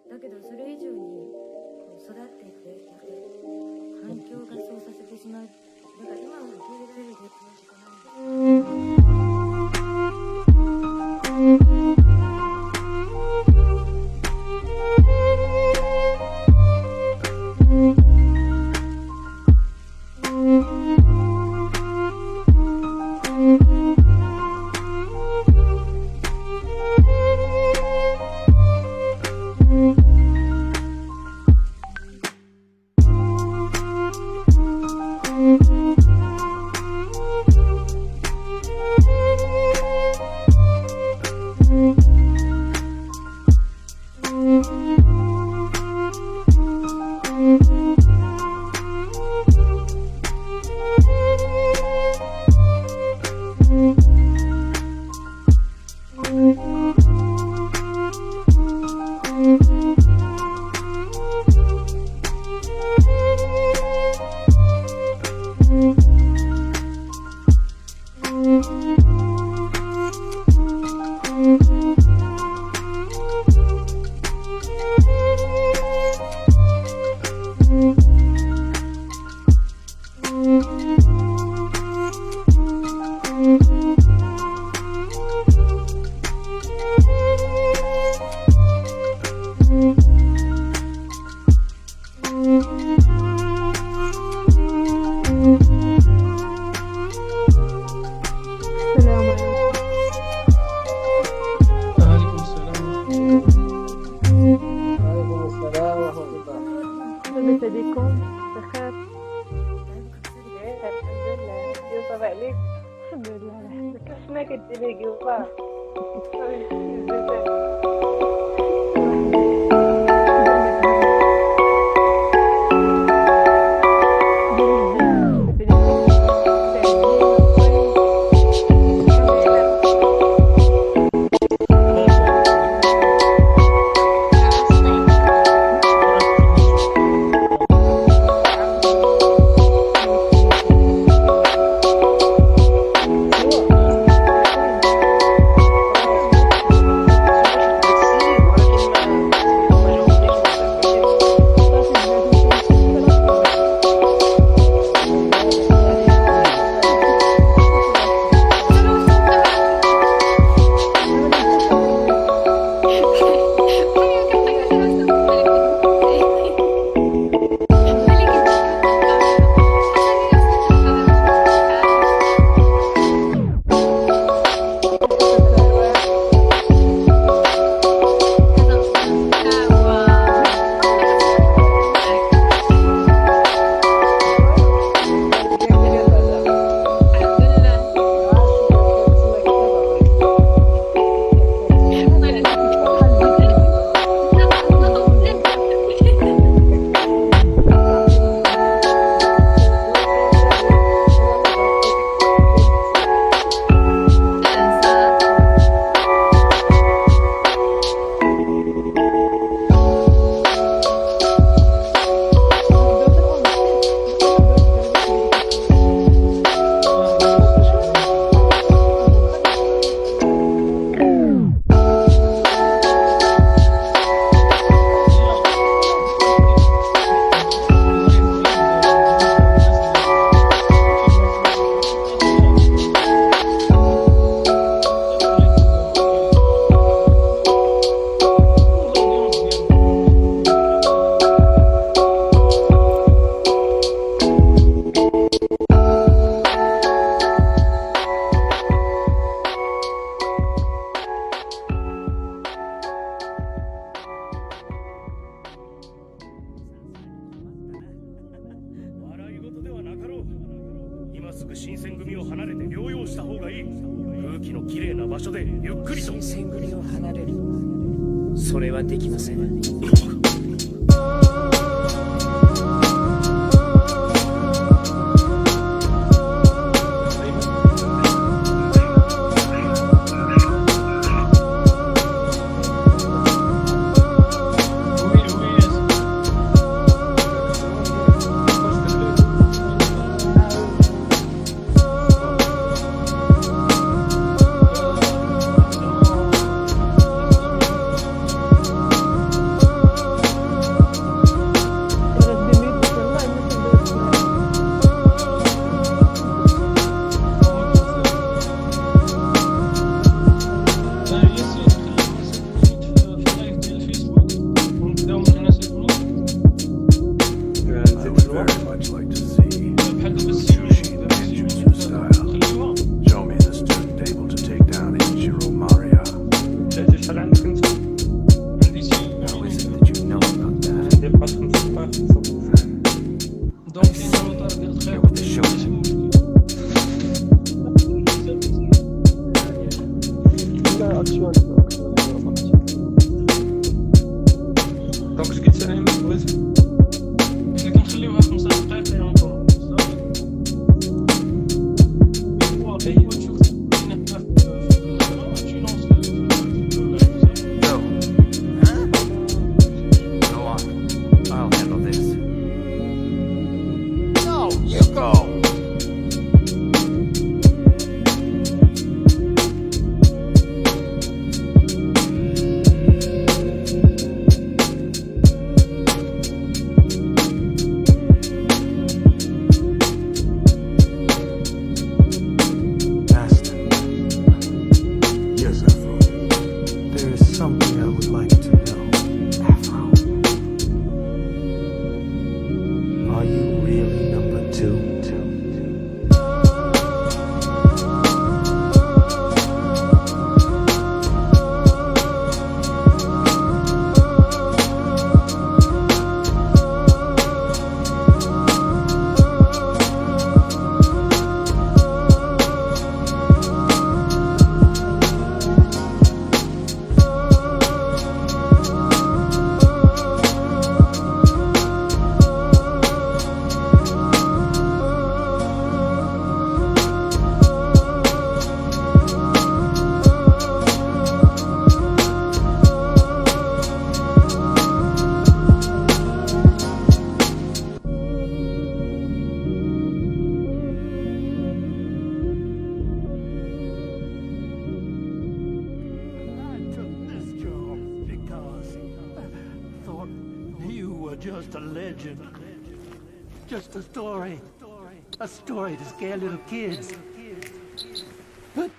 だけどそれ以上に育っていってやっぱり環境がそうさせてしまう。だから今は受け入れられる状況しかないんです。دونك قلت انا بغيت حنا كنخليوها 5 دقائق اي اونكور بزاف. هو تشوف هنا في الخدمه تجي لونس في اللايف. Go. Huh? Go on. I'll handle this. No, you go. Master. Yes, Afro. There is something I would like to know. Afro. Are you really number two? I took this job because I thought you were just a legend. Just a story. A story to scare little kids. But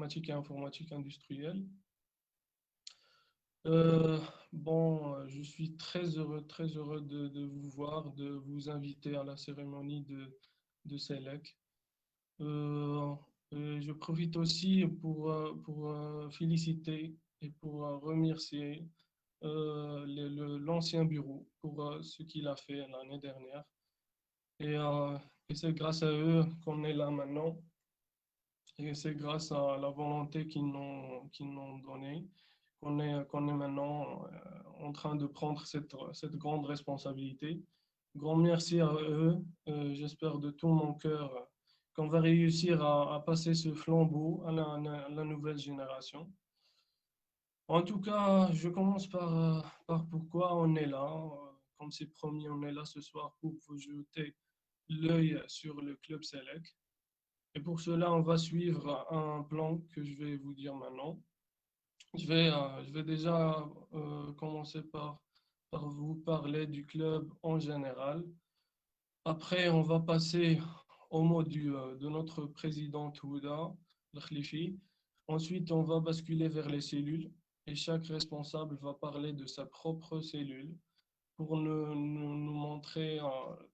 mathématiques et informatique industrielle. Euh, je suis très heureux de vous voir, de vous inviter à la cérémonie de SELEC. Euh, je profite aussi pour féliciter et pour remercier l'ancien bureau pour ce qu'il a fait l'année dernière. Et, euh, et c'est grâce à eux qu'on est là maintenant. Et c'est grâce à la volonté qu'ils nous ont donnée qu'on est maintenant en train de prendre cette grande responsabilité. Grand merci à eux. J'espère de tout mon cœur qu'on va réussir à passer ce flambeau à la nouvelle génération. En tout cas, je commence par pourquoi on est là. Comme c'est promis, on est là ce soir pour vous jeter l'œil sur le club Select. Et pour cela, on va suivre un plan que je vais vous dire maintenant. Je vais déjà commencer par vous parler du club en général. Après, on va passer au mot de notre président Houda, Khlifi. Ensuite, on va basculer vers les cellules et chaque responsable va parler de sa propre cellule pour nous montrer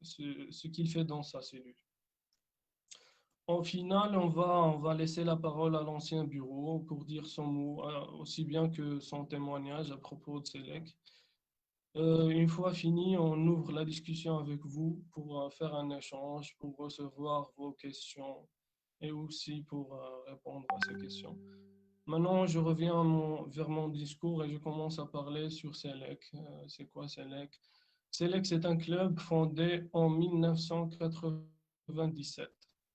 ce qu'il fait dans sa cellule. En final, on va laisser la parole à l'ancien bureau pour dire son mot, aussi bien que son témoignage à propos de SELEC. Une fois fini, on ouvre la discussion avec vous pour faire un échange, pour recevoir vos questions et aussi pour répondre à ces questions. Maintenant, je reviens vers mon discours et je commence à parler sur SELEC. C'est quoi SELEC? SELEC, c'est un club fondé en 1997.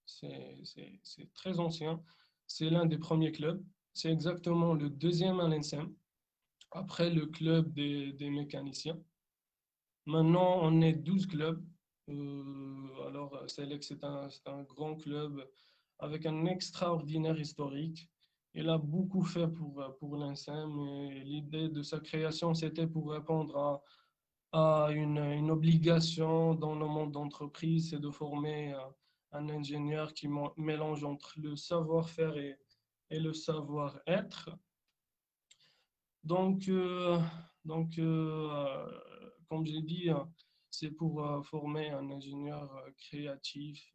C'est très ancien. C'est l'un des premiers clubs. C'est exactement le deuxième à l'ENSEM, après le club des mécaniciens. Maintenant, on est 12 clubs. Alors, Selec, c'est un grand club avec un extraordinaire historique. Il a beaucoup fait pour l'ENSEM et l'idée de sa création, c'était pour répondre à une obligation dans le monde d'entreprise, c'est de former un ingénieur qui mélange entre le savoir-faire et le savoir-être. Donc, euh, donc, comme j'ai dit, c'est pour former un ingénieur créatif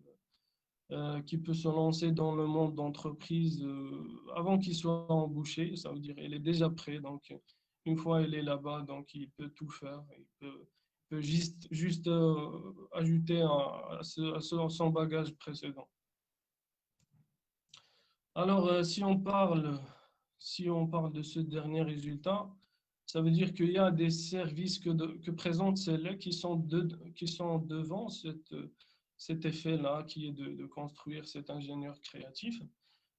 qui peut se lancer dans le monde d'entreprise avant qu'il soit embauché. Ça veut dire qu'il est déjà prêt. Donc, une fois il est là-bas, donc il peut tout faire. Il peut juste ajouter à son bagage précédent. Alors, si on parle de ce dernier résultat, ça veut dire qu'il y a des services que présente celle-là qui sont devant cet effet-là, qui est de construire cet ingénieur créatif.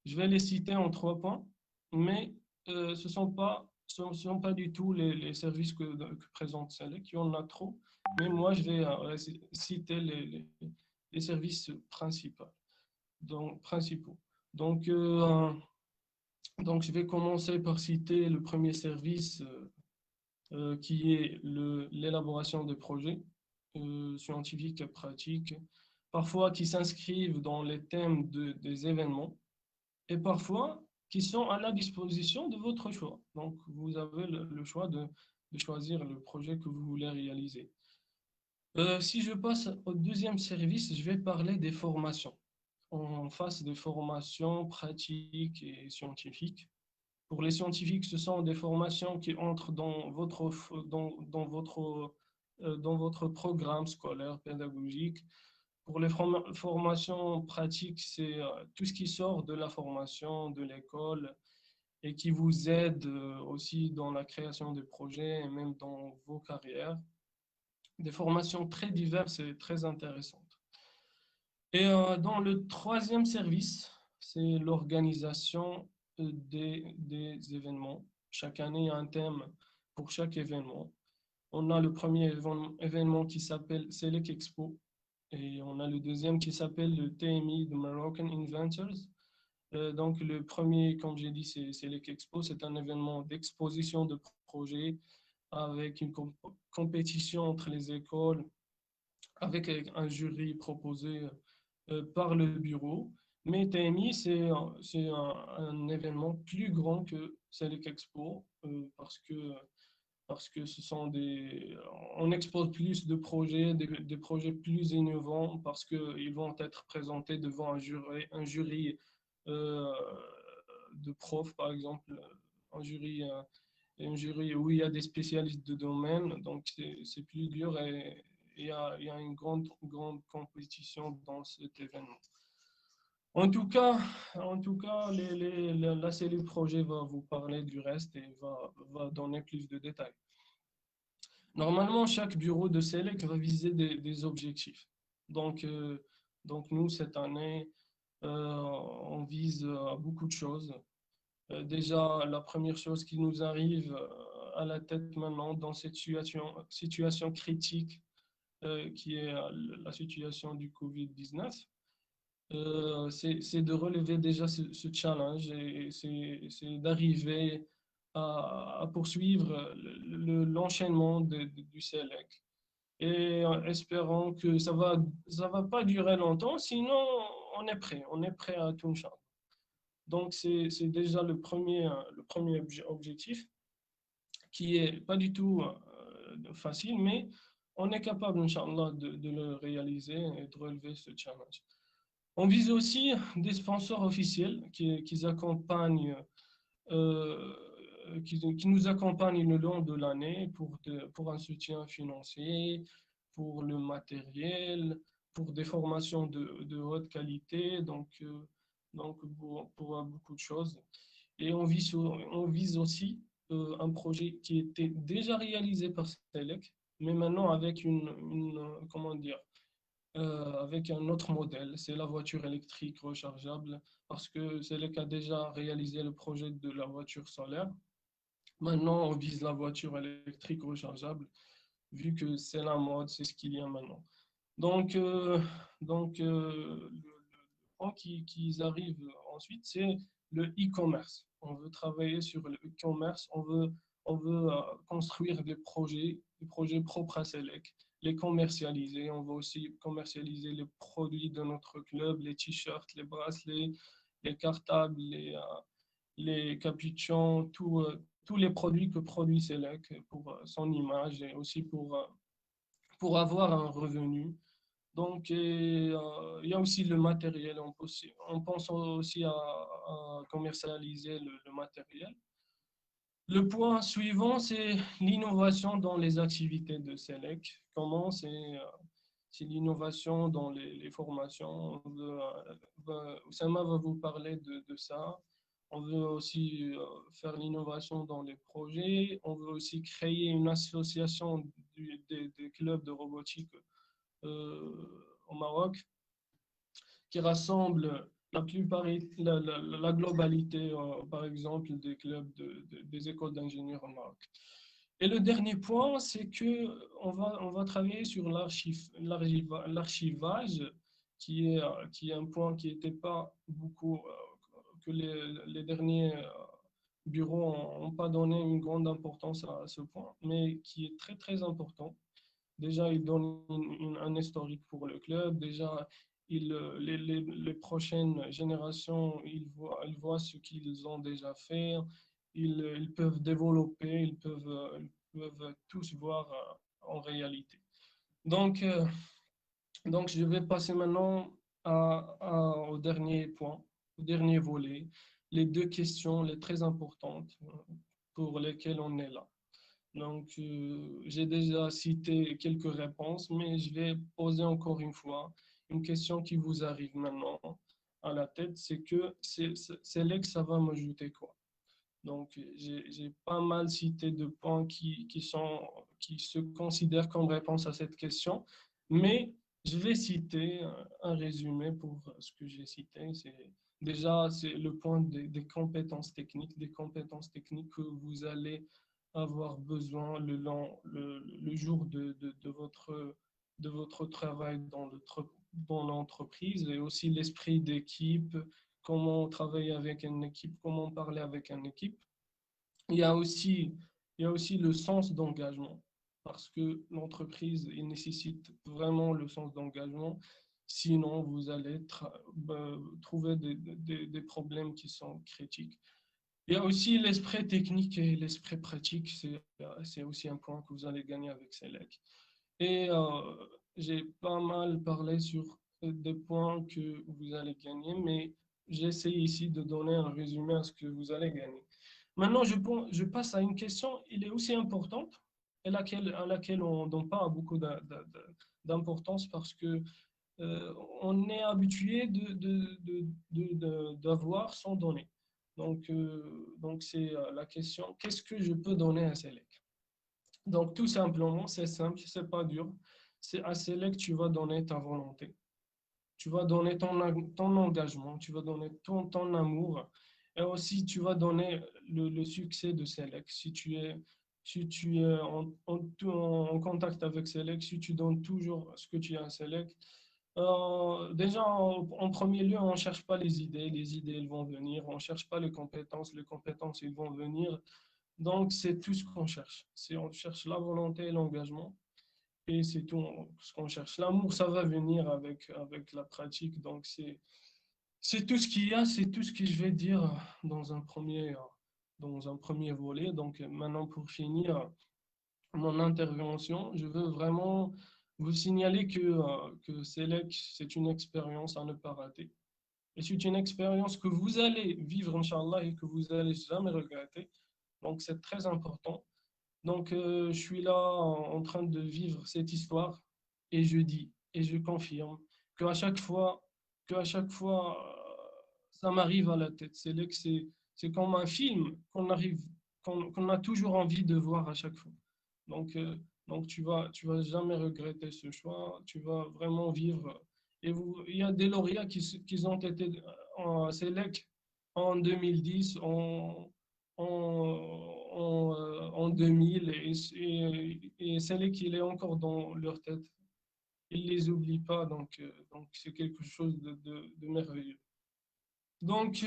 Je vais les citer en 3 points, mais ce ne sont pas du tout les services que présente celle-là, qui en a trop. Mais moi, je vais citer les services principaux. Donc, je vais commencer par citer le premier service qui est l'élaboration des projets scientifiques et pratiques, parfois qui s'inscrivent dans les thèmes des événements et parfois qui sont à la disposition de votre choix. Donc, vous avez le choix de choisir le projet que vous voulez réaliser. Si je passe au deuxième service, je vais parler des formations. On fasse des formations pratiques et scientifiques. Pour les scientifiques, ce sont des formations qui entrent dans votre programme scolaire, pédagogique. Pour les formations pratiques, c'est tout ce qui sort de la formation, de l'école, et qui vous aide aussi dans la création de projets et même dans vos carrières. Des formations très diverses et très intéressantes. Et dans le troisième service, c'est l'organisation des événements. Chaque année, il y a un thème pour chaque événement. On a le premier événement qui s'appelle Selec Expo et on a le deuxième qui s'appelle le TMI, The Moroccan Inventors. Donc le premier, comme j'ai dit, c'est Selec Expo. C'est un événement d'exposition de projets avec une compétition entre les écoles, avec un jury proposé par le bureau. Mais TMI, c'est un événement plus grand que Selec Expo parce que on expose plus de projets, des projets plus innovants parce qu'ils vont être présentés devant un jury euh, de profs, par exemple, un jury, un jury où il y a des spécialistes de domaine, donc c'est plus dur et il y a une grande compétition dans cet événement. En tout cas la cellule projet va vous parler du reste et va donner plus de détails. Normalement, chaque bureau de Selec va viser des objectifs. Donc, donc, nous, cette année, on vise beaucoup de choses. Déjà, la première chose qui nous arrive à la tête maintenant dans cette situation critique qui est la situation du Covid-19, c'est de relever déjà ce challenge et c'est d'arriver à poursuivre l'enchaînement du Selec et en espérant que ça va pas durer longtemps, sinon on est prêt à tout changer. Donc c'est déjà le premier objectif qui est pas du tout facile, mais on est capable, Inch'Allah, de le réaliser et de relever ce challenge. On vise aussi des sponsors officiels qui accompagnent, euh, qui nous accompagnent le long de l'année pour un soutien financier, pour le matériel, pour des formations de haute qualité, donc pour beaucoup de choses. Et on vise aussi un projet qui était déjà réalisé par Selec, mais maintenant avec comment dire, avec un autre modèle, c'est la voiture électrique rechargeable, parce que Selec a déjà réalisé le projet de la voiture solaire. Maintenant, on vise la voiture électrique rechargeable, vu que c'est la mode, c'est ce qu'il y a maintenant. Donc, le point qui arrive ensuite, c'est le e-commerce. On veut travailler sur le e-commerce, on veut construire des projets propres à Selec, les commercialiser. On va aussi commercialiser les produits de notre club, les t-shirts, les bracelets, les cartables, les capuchons, tous les produits que produit Selec pour son image et aussi pour avoir un revenu. Donc, il y a aussi le matériel. On pense aussi à commercialiser le matériel. Le point suivant, c'est l'innovation dans les activités de Selec. Comment c'est l'innovation dans les formations. Oussama va vous parler de ça. On veut aussi faire l'innovation dans les projets. On veut aussi créer une association des clubs de robotique au Maroc qui rassemble la globalité, par exemple, des clubs des écoles d'ingénieurs au Maroc. Et le dernier point, c'est que on va travailler sur l'archivage, qui est un point qui n'était pas beaucoup, que les derniers bureaux n'ont pas donné une grande importance à ce point, mais qui est très, très important. Déjà, il donne un historique pour le club. Déjà, les prochaines générations, ils voient ce qu'ils ont déjà fait. Ils peuvent développer, ils peuvent tous voir en réalité. Donc, donc, je vais passer maintenant au dernier point, au dernier volet, les deux questions les très importantes pour lesquelles on est là. Donc, j'ai déjà cité quelques réponses, mais je vais poser encore une fois une question qui vous arrive maintenant à la tête, c'est que Selec, ça va m'ajouter quoi? Donc, j'ai pas mal cité de points qui se considèrent comme réponse à cette question, mais je vais citer un résumé pour ce que j'ai cité. Déjà, c'est le point des compétences techniques, que vous allez avoir besoin le jour de votre travail dans l'entreprise et aussi l'esprit d'équipe, comment travailler avec une équipe, comment parler avec une équipe. Il y a aussi, il y a aussi le sens d'engagement parce que l'entreprise il nécessite vraiment le sens d'engagement. Sinon, vous allez trouver des problèmes qui sont critiques. Il y a aussi l'esprit technique et l'esprit pratique. C'est aussi un point que vous allez gagner avec Select. Et j'ai pas mal parlé sur des points que vous allez gagner, mais j'essaie ici de donner un résumé à ce que vous allez gagner. Maintenant, je passe à une question, elle est aussi importante, et à laquelle on ne donne pas beaucoup d'importance parce que on est habitué d'avoir sans donner. Donc c'est la question, qu'est-ce que je peux donner à Select? Donc tout simplement, c'est simple, c'est pas dur. C'est à Select, tu vas donner ta volonté. Tu vas donner ton engagement, tu vas donner ton amour. Et aussi, tu vas donner le succès de Select. Si tu es en contact avec Select, si tu donnes toujours ce que tu as à Select, déjà, en premier lieu, on ne cherche pas les idées, elles vont venir. On ne cherche pas les compétences, elles vont venir. Donc, c'est tout ce qu'on cherche. On cherche la volonté et l'engagement. Et c'est tout ce qu'on cherche. L'amour, ça va venir avec la pratique. Donc, c'est tout ce qu'il y a, c'est tout ce que je vais dire dans un premier volet. Donc, maintenant, pour finir mon intervention, je veux vraiment vous signaler que Select, c'est une expérience à ne pas rater. Et c'est une expérience que vous allez vivre, Inch'Allah, et que vous n'allez jamais regretter. Donc, c'est très important. Donc, je suis là en train de vivre cette histoire et je dis et je confirme qu'à chaque fois, ça m'arrive à la tête. C'est comme un film qu'on a toujours envie de voir à chaque fois. Donc, tu vas jamais regretter ce choix. Tu vas vraiment vivre. Et il y a des lauréats qui ont été Select en 2010, en 2000 et celle qui est encore dans leur tête. Ils ne les oublient pas, donc c'est quelque chose de merveilleux. Donc,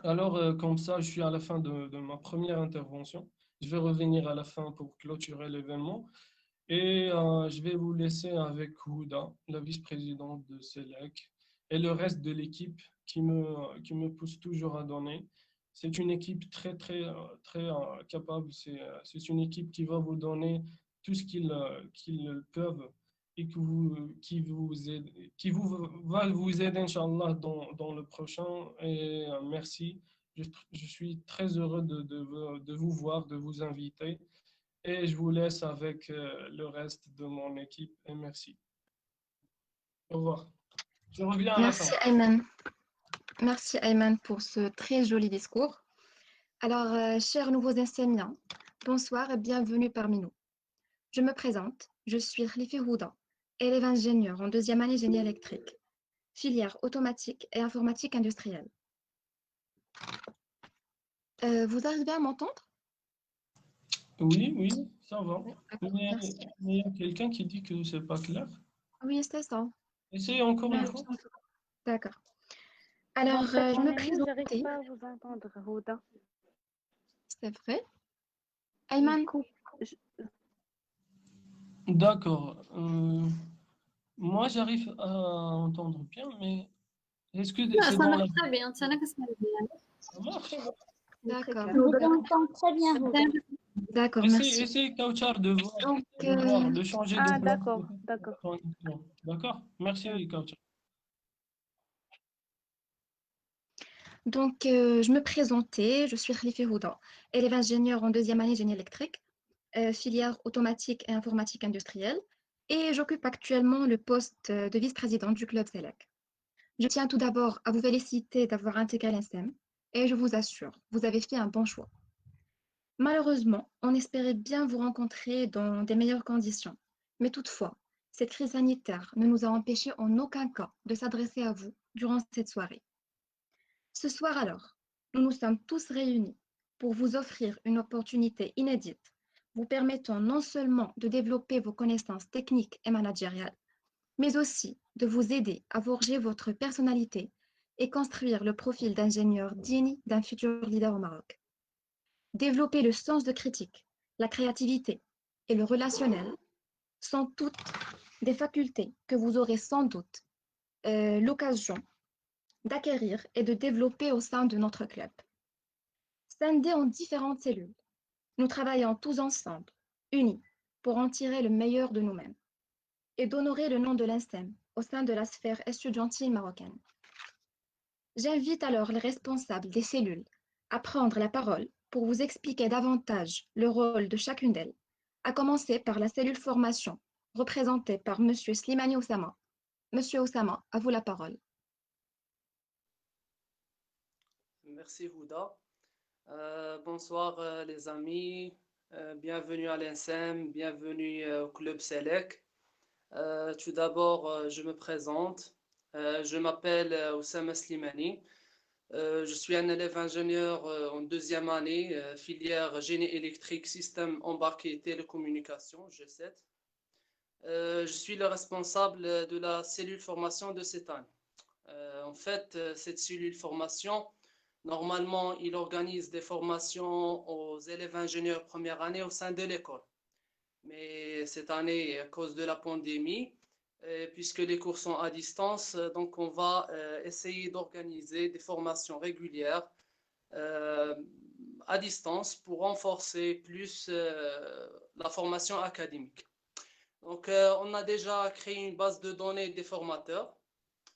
alors, comme ça, je suis à la fin de ma première intervention. Je vais revenir à la fin pour clôturer l'événement. Et je vais vous laisser avec Houda, la vice-présidente de Select, et le reste de l'équipe qui me pousse toujours à donner. C'est une équipe très, très, très capable. C'est une équipe qui va vous donner tout ce qu'ils peuvent et va vous aider, Inch'Allah, dans le prochain. Et merci. Je suis très heureux de vous voir, de vous inviter. Et je vous laisse avec le reste de mon équipe. Et merci. Au revoir. Je reviens à la fin. Merci Ayman. Merci Ayman pour ce très joli discours. Alors, chers nouveaux enseignants, bonsoir et bienvenue parmi nous. Je me présente, je suis Khalifi Houda, élève ingénieur en deuxième année génie électrique, filière automatique et informatique industrielle. Vous arrivez à m'entendre? Oui, ça va. Mais Merci. il y a quelqu'un qui dit que c'est pas clair. Oui, c'est ça. Essayez encore une fois. D'accord. Alors, je me présente. J'arrive pas à vous entendre, Houda. C'est vrai? Ayman? D'accord. Moi, j'arrive à entendre bien, mais est-ce que c'est dans la... très bien. Ça marche? D'accord. Je vous entends très bien, Houda. D'accord, merci. Essayez, Kauchar, de Donc, de changer de Ah, place. d'accord. D'accord? Merci, Kauchar. Donc, je me présentais, je suis Khalifi Houda, élève ingénieur en deuxième année génie électrique, filière automatique et informatique industrielle, et j'occupe actuellement le poste de vice-présidente du club Select. Je tiens tout d'abord à vous féliciter d'avoir intégré l'ENSEM, et je vous assure, vous avez fait un bon choix. Malheureusement, on espérait bien vous rencontrer dans des meilleures conditions, mais toutefois, cette crise sanitaire ne nous a empêchés en aucun cas de s'adresser à vous durant cette soirée. Ce soir alors, nous nous sommes tous réunis pour vous offrir une opportunité inédite, vous permettant non seulement de développer vos connaissances techniques et managériales, mais aussi de vous aider à forger votre personnalité et construire le profil d'ingénieur digne d'un futur leader au Maroc. Développer le sens de critique, la créativité et le relationnel sont toutes des facultés que vous aurez sans doute l'occasion d'acquérir et de développer au sein de notre club. Scindés en différentes cellules, nous travaillons tous ensemble, unis, pour en tirer le meilleur de nous-mêmes et d'honorer le nom de l'INSEM au sein de la sphère estudiantine marocaine. J'invite alors les responsables des cellules à prendre la parole pour vous expliquer davantage le rôle de chacune d'elles, à commencer par la cellule formation, représentée par M. Slimani Oussama. Monsieur Oussama, à vous la parole. Merci Houda. Bonsoir les amis, bienvenue à l'INSEM, bienvenue au Club Select. Tout d'abord, je me présente. Je m'appelle Oussama Slimani. Je suis un élève ingénieur en deuxième année, filière génie électrique, système embarqué et télécommunications, G7. Je suis le responsable de la cellule formation de cette année. En fait, cette cellule formation, normalement, il organise des formations aux élèves ingénieurs première année au sein de l'école. Mais cette année, à cause de la pandémie, puisque les cours sont à distance, donc on va essayer d'organiser des formations régulières à distance pour renforcer plus la formation académique. Donc, on a déjà créé une base de données des formateurs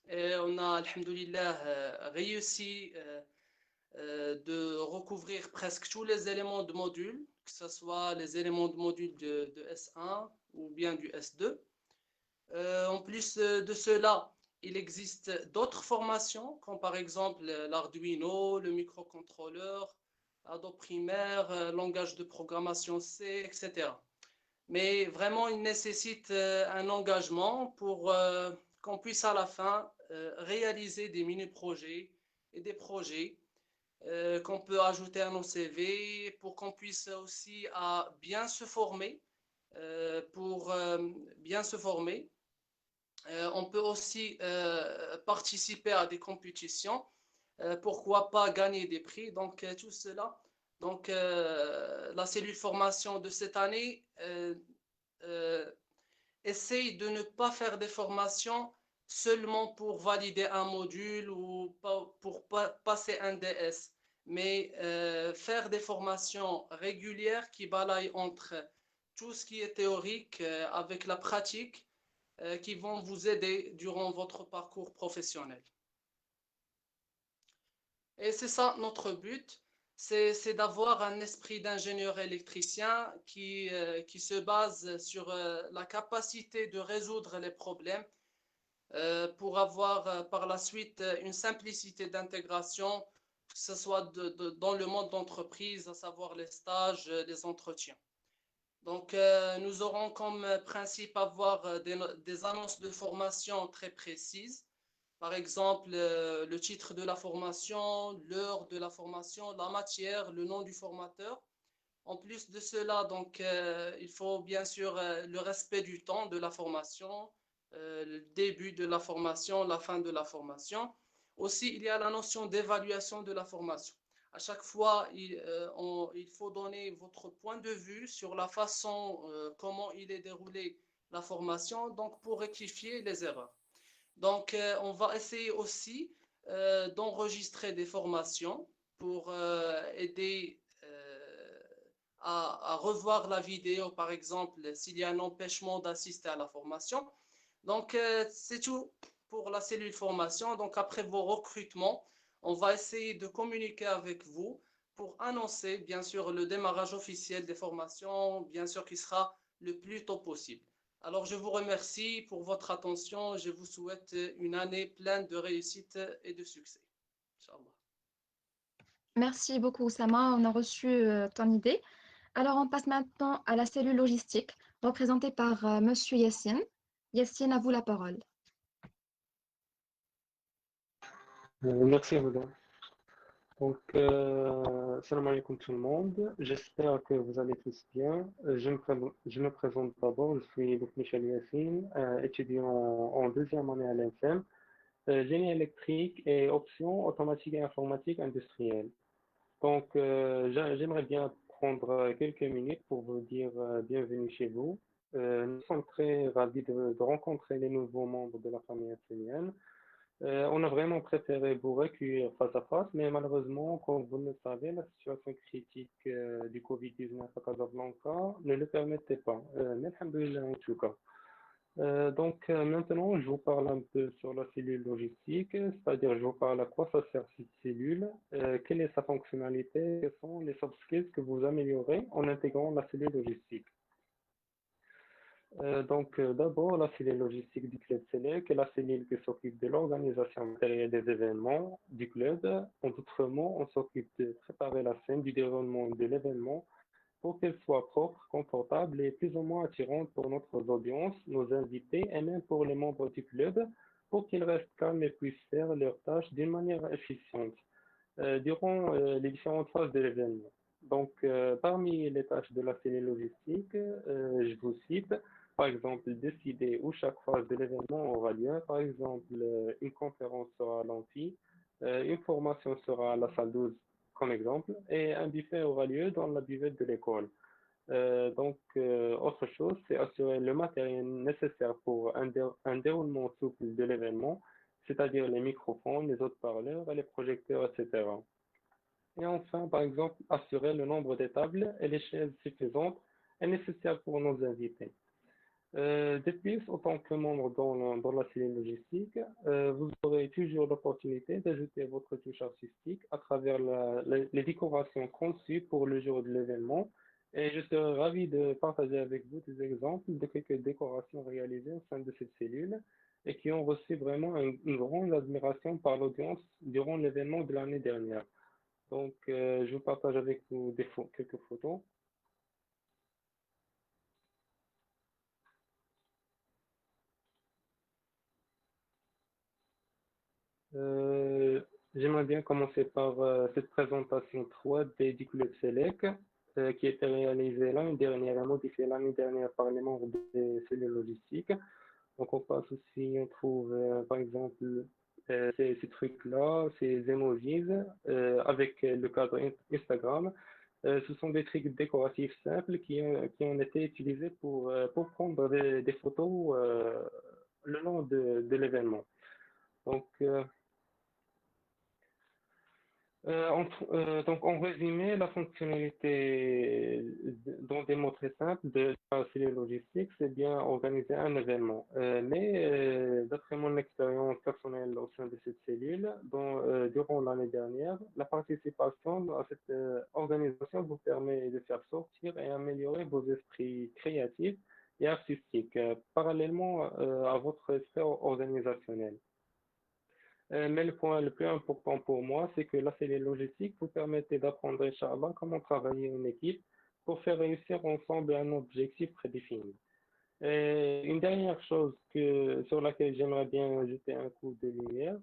et on a, alhamdoulilah, réussi de recouvrir presque tous les éléments de module, que ce soit les éléments de module de S1 ou bien du S2. En plus de cela, il existe d'autres formations, comme par exemple l'Arduino, le microcontrôleur, Adobe Premiere, langage de programmation C, etc. Mais vraiment, il nécessite un engagement pour qu'on puisse à la fin réaliser des mini-projets et des projets qu'on peut ajouter à nos CV pour qu'on puisse aussi bien se former. Pour bien se former, on peut aussi participer à des compétitions. Pourquoi pas gagner des prix? Donc, tout cela. Donc, la cellule formation de cette année essaye de ne pas faire des formations seulement pour valider un module ou pour passer un DS, mais faire des formations régulières qui balayent entre tout ce qui est théorique avec la pratique qui vont vous aider durant votre parcours professionnel. Et c'est ça notre but, c'est d'avoir un esprit d'ingénieur électricien qui se base sur la capacité de résoudre les problèmes pour avoir par la suite une simplicité d'intégration, que ce soit dans le monde d'entreprise, à savoir les stages, les entretiens. Donc, nous aurons comme principe avoir des annonces de formation très précises. Par exemple, le titre de la formation, l'heure de la formation, la matière, le nom du formateur. En plus de cela, donc, il faut bien sûr le respect du temps de la formation, le début de la formation, la fin de la formation. Aussi, il y a la notion d'évaluation de la formation. À chaque fois, il faut donner votre point de vue sur la façon comment il est déroulé la formation, donc pour rectifier les erreurs. Donc, on va essayer aussi d'enregistrer des formations pour aider à revoir la vidéo, par exemple, s'il y a un empêchement d'assister à la formation. Donc, c'est tout pour la cellule formation. Donc, après vos recrutements, on va essayer de communiquer avec vous pour annoncer, bien sûr, le démarrage officiel des formations, bien sûr, qui sera le plus tôt possible. Alors, je vous remercie pour votre attention. Je vous souhaite une année pleine de réussite et de succès. Inch'Allah. Merci beaucoup, Oussama. On a reçu ton idée. Alors, on passe maintenant à la cellule logistique, représentée par Monsieur Yassine. Yassine, à vous la parole. Merci, Huda. Donc, salam alaikum tout le monde. J'espère que vous allez tous bien. Je me présente d'abord. Je suis donc Michel Yassine, étudiant en deuxième année à l'INSEM, génie électrique et option automatique et informatique industrielle. Donc, j'aimerais bien prendre quelques minutes pour vous dire bienvenue chez vous Nous sommes très ravis de rencontrer les nouveaux membres de la famille athénienne. On a vraiment préféré vous recueillir face à face, mais malheureusement, comme vous le savez, la situation critique du Covid-19 à Casablanca ne le permettait pas. Mais alhamdoulilah en tout cas. Maintenant, je vous parle un peu sur la cellule logistique, c'est-à-dire je vous parle à quoi ça sert cette cellule, quelle est sa fonctionnalité, quels sont les soft skills que vous améliorez en intégrant la cellule logistique. D'abord, la cellule logistique du club Select est la cellule qui s'occupe de l'organisation matérielle des événements du club. En d'autres mots, on s'occupe de préparer la scène du déroulement de l'événement pour qu'elle soit propre, confortable et plus ou moins attirante pour notre audience, nos invités et même pour les membres du club, pour qu'ils restent calmes et puissent faire leurs tâches d'une manière efficiente durant les différentes phases de l'événement. Parmi les tâches de la cellule logistique, je vous cite, par exemple, décider où chaque phase de l'événement aura lieu. Par exemple, une conférence sera à l'amphi, une formation sera à la salle 12, comme exemple, et un buffet aura lieu dans la buvette de l'école. Autre chose, c'est assurer le matériel nécessaire pour un déroulement souple de l'événement, c'est-à-dire les microphones, les haut-parleurs, les projecteurs, etc. Et enfin, par exemple, assurer le nombre de tables et les chaises suffisantes et nécessaires pour nos invités. De plus, en tant que membre dans la cellule logistique, vous aurez toujours l'opportunité d'ajouter votre touche artistique à travers les décorations conçues pour le jour de l'événement. Et je serai ravi de partager avec vous des exemples de quelques décorations réalisées au sein de cette cellule et qui ont reçu vraiment une grande admiration par l'audience durant l'événement de l'année dernière. Je vous partage avec vous quelques photos. J'aimerais bien commencer par cette présentation 3D du Club Select qui a été réalisée l'année dernière et modifiée l'année dernière par les membres des cellules logistiques. Donc on passe aussi, on trouve par exemple ces trucs-là, ces emojis avec le cadre Instagram. Ce sont des trucs décoratifs simples qui ont été utilisés pour prendre des photos le long de l'événement. Donc, en résumé, la fonctionnalité dans des mots très simples de la cellule logistique, c'est bien organiser un événement. D'après mon expérience personnelle au sein de cette cellule, durant l'année dernière, la participation à cette organisation vous permet de faire sortir et améliorer vos esprits créatifs et artistiques, parallèlement à votre sphère organisationnelle. Mais le point le plus important pour moi, c'est que la cellule logistique vous permettait d'apprendre, Inch'Allah, comment travailler en équipe pour faire réussir ensemble un objectif prédéfini. Et une dernière chose sur laquelle j'aimerais bien jeter un coup de lumière,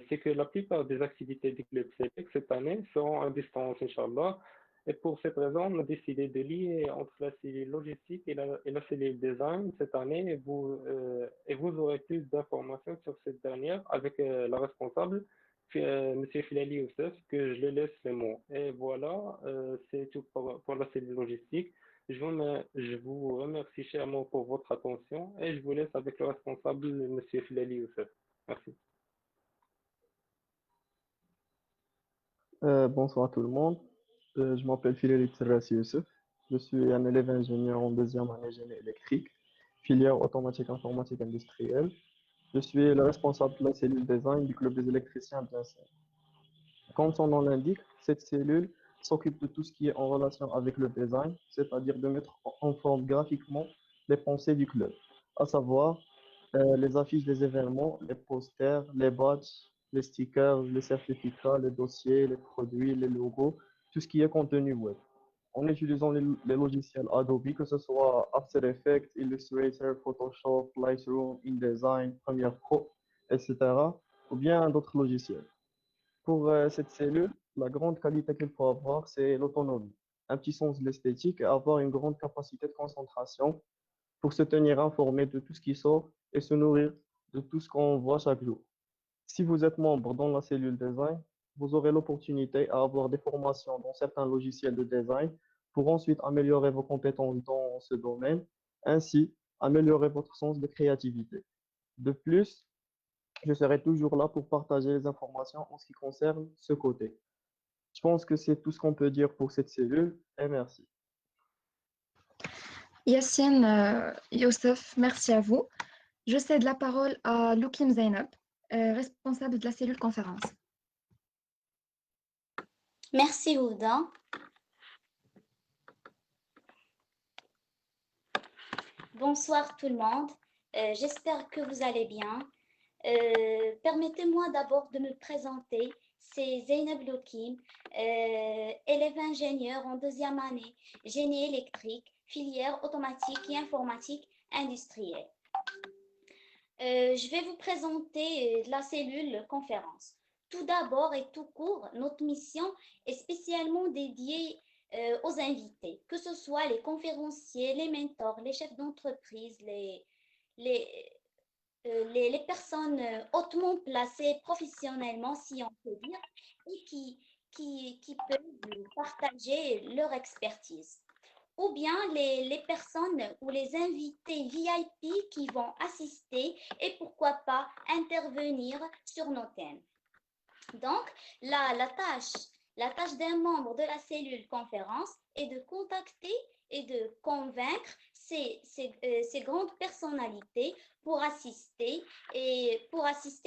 c'est que la plupart des activités du Club Select cette année seront à distance, Inch'Allah. Et pour cette raison, on a décidé de lier entre la cellule logistique et la cellule design cette année et vous aurez plus d'informations sur cette dernière avec la responsable, M. Filali Youssef, que je le laisse le mot. Et voilà, c'est tout pour la cellule logistique. Je vous remercie chèrement pour votre attention et je vous laisse avec le responsable, M. Filali Youssef. Merci. Bonsoir à tout le monde. Je m'appelle Filali Terrassi Youssef. Je suis un élève ingénieur en deuxième année génie électrique, filière automatique informatique industrielle. Je suis le responsable de la cellule design du club des électriciens d'Insen. Comme son nom l'indique, cette cellule s'occupe de tout ce qui est en relation avec le design, c'est-à-dire de mettre en forme graphiquement les pensées du club, à savoir les affiches des événements, les posters, les badges, les stickers, les certificats, les dossiers, les produits, les logos, tout ce qui est contenu web. En utilisant les logiciels Adobe, que ce soit After Effects, Illustrator, Photoshop, Lightroom, InDesign, Premiere Pro, etc., ou bien d'autres logiciels. Pour cette cellule, la grande qualité qu'il faut avoir, c'est l'autonomie, un petit sens de l'esthétique et avoir une grande capacité de concentration pour se tenir informé de tout ce qui sort et se nourrir de tout ce qu'on voit chaque jour. Si vous êtes membre dans la cellule design, vous aurez l'opportunité à avoir des formations dans certains logiciels de design pour ensuite améliorer vos compétences dans ce domaine ainsi améliorer votre sens de créativité. De plus, je serai toujours là pour partager les informations en ce qui concerne ce côté. Je pense que c'est tout ce qu'on peut dire pour cette cellule et merci. Yassine, Youssef, merci à vous. Je cède la parole à Loukim Zainab, responsable de la cellule conférence. Merci Houda. Bonsoir tout le monde. J'espère que vous allez bien. Permettez-moi d'abord de me présenter. C'est Zainab Loukim, élève ingénieur en deuxième année, génie électrique, filière automatique et informatique industrielle. Je vais vous présenter la cellule conférence. Tout d'abord et tout court, notre mission est spécialement dédiée aux invités, que ce soit les conférenciers, les mentors, les chefs d'entreprise, les personnes hautement placées professionnellement, si on peut dire, et qui peuvent partager leur expertise. Ou bien les personnes ou les invités VIP qui vont assister et pourquoi pas intervenir sur nos thèmes. Donc, la tâche d'un membre de la cellule conférence est de contacter et de convaincre ces grandes personnalités pour assister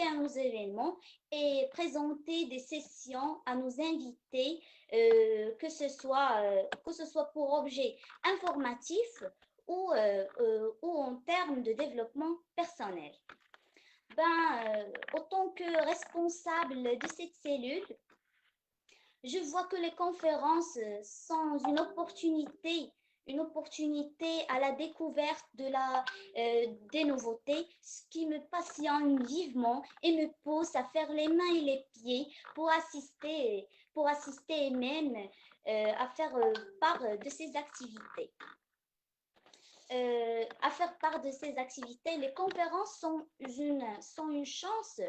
à nos événements et présenter des sessions à nos invités, que ce soit pour objet informatif ou en termes de développement personnel. Autant que responsable de cette cellule, je vois que les conférences sont une opportunité à la découverte des nouveautés, ce qui me passionne vivement et me pousse à faire les mains et les pieds pour assister et même à faire part de ces activités. Les conférences sont une chance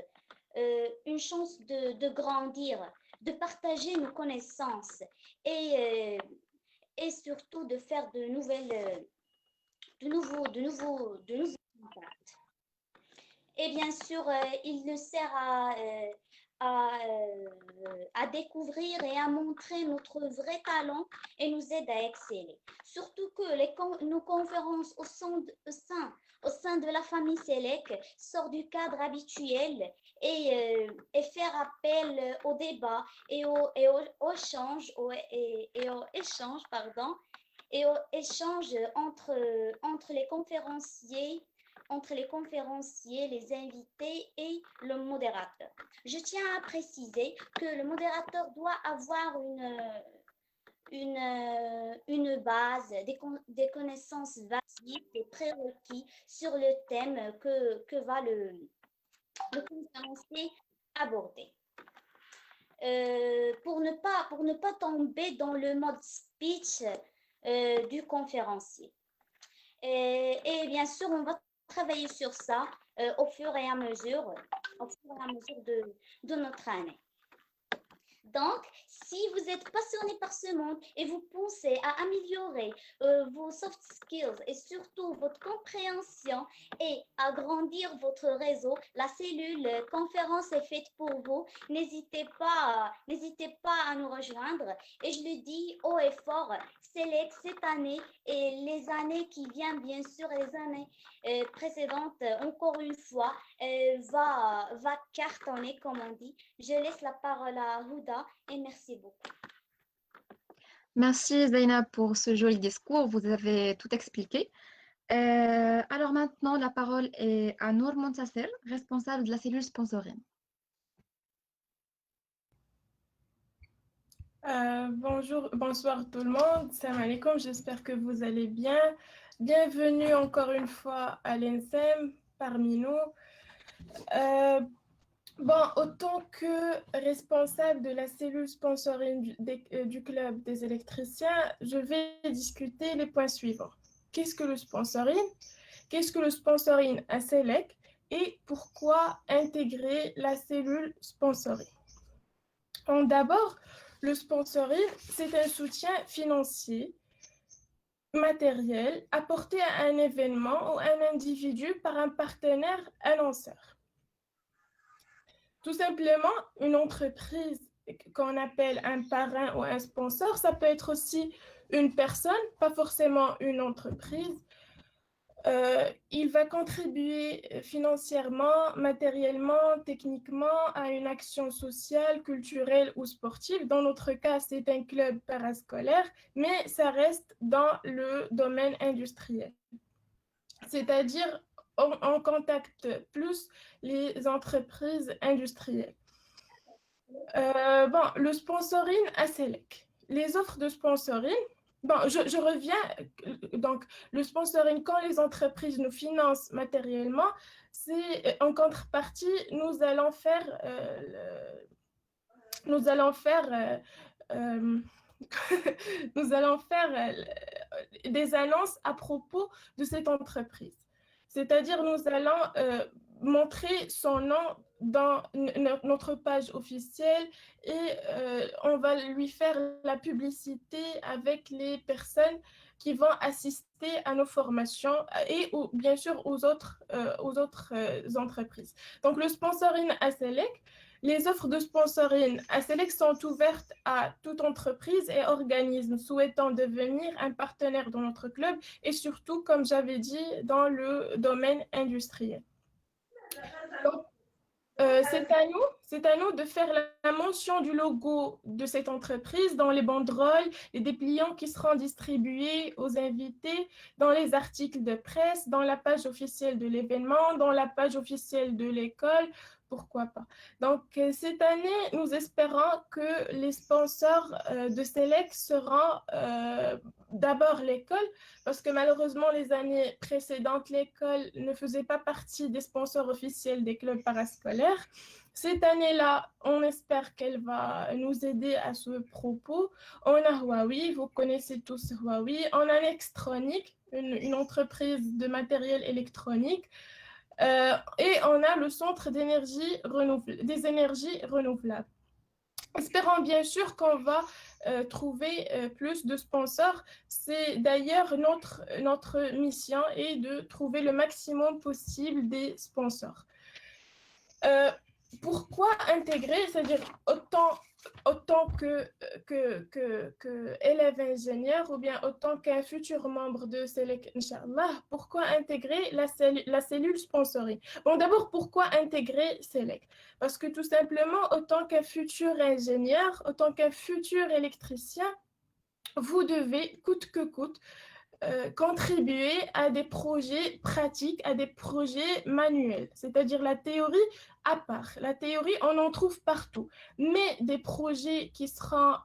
de grandir, de partager nos connaissances et surtout de faire de nouveaux contacts. Et bien sûr, il nous sert à découvrir et à montrer notre vrai talent et nous aide à exceller. Surtout que nos conférences au sein de la famille Selec sortent du cadre habituel et faire appel au débat et au échange entre les conférenciers, les invités et le modérateur. Je tiens à préciser que le modérateur doit avoir une base, des connaissances basiques, des prérequis sur le thème que va le conférencier aborder. Pour ne pas tomber dans le mode speech du conférencier. Et bien sûr, on va travailler sur ça au fur et à mesure de notre année. Donc, si vous êtes passionné par ce monde et vous pensez à améliorer vos soft skills et surtout votre compréhension et agrandir votre réseau, la cellule conférence est faite pour vous. N'hésitez pas à nous rejoindre. Et je le dis haut et fort, Selec cette année et les années qui viennent, bien sûr, et les années précédentes, encore une fois, va cartonner, comme on dit. Je laisse la parole à Houda et merci beaucoup. Merci Zainab pour ce joli discours, vous avez tout expliqué. Alors maintenant, la parole est à Nour Montasser, responsable de la cellule sponsoring. Bonsoir tout le monde, salam alaikum, j'espère que vous allez bien. Bienvenue encore une fois à l'ENSEM parmi nous. Autant que responsable de la cellule sponsoring du club des électriciens, je vais discuter les points suivants. Qu'est-ce que le sponsoring? Qu'est-ce que le sponsoring à Selec? Et pourquoi intégrer la cellule sponsoring? D'abord, le sponsoring, c'est un soutien financier matériel apporté à un événement ou un individu par un partenaire annonceur. Tout simplement, une entreprise qu'on appelle un parrain ou un sponsor, ça peut être aussi une personne, pas forcément une entreprise. Il va contribuer financièrement, matériellement, techniquement à une action sociale, culturelle ou sportive. Dans notre cas, c'est un club parascolaire, mais ça reste dans le domaine industriel. C'est-à-dire, on contacte plus les entreprises industrielles. Bon, le sponsoring à Selec. Les offres de sponsoring, bon, je reviens, donc le sponsoring, quand les entreprises nous financent matériellement, c'est en contrepartie, nous allons faire nous allons faire des annonces à propos de cette entreprise. C'est-à-dire, nous allons montrer son nom dans notre page officielle et on va lui faire la publicité avec les personnes qui vont assister à nos formations et bien sûr aux autres entreprises. Donc, le sponsoring à Selec, les offres de sponsoring à Selec sont ouvertes à toute entreprise et organisme souhaitant devenir un partenaire dans notre club et surtout, comme j'avais dit, dans le domaine industriel. Donc, c'est à nous de faire la mention du logo de cette entreprise dans les banderoles et des dépliants qui seront distribués aux invités, dans les articles de presse, dans la page officielle de l'événement, dans la page officielle de l'école, pourquoi pas. Donc, cette année, nous espérons que les sponsors de Selec seront d'abord l'école, parce que malheureusement, les années précédentes, l'école ne faisait pas partie des sponsors officiels des clubs parascolaires. Cette année-là, on espère qu'elle va nous aider à ce propos. On a Huawei, vous connaissez tous Huawei. On a Nextronic, une entreprise de matériel électronique. Et on a le Centre des énergies renouvelables. Espérons bien sûr qu'on va trouver plus de sponsors. C'est d'ailleurs notre mission est de trouver le maximum possible des sponsors. Pourquoi intégrer, c'est-à-dire autant que élève ingénieur ou bien autant qu'un futur membre de Selec, Inch'Allah, pourquoi intégrer la cellule sponsoring? Bon, d'abord, pourquoi intégrer Selec? Parce que tout simplement, autant qu'un futur ingénieur, autant qu'un futur électricien, vous devez, coûte que coûte, contribuer à des projets pratiques, à des projets manuels, c'est-à-dire la théorie à part. La théorie, on en trouve partout, mais des projets qui seront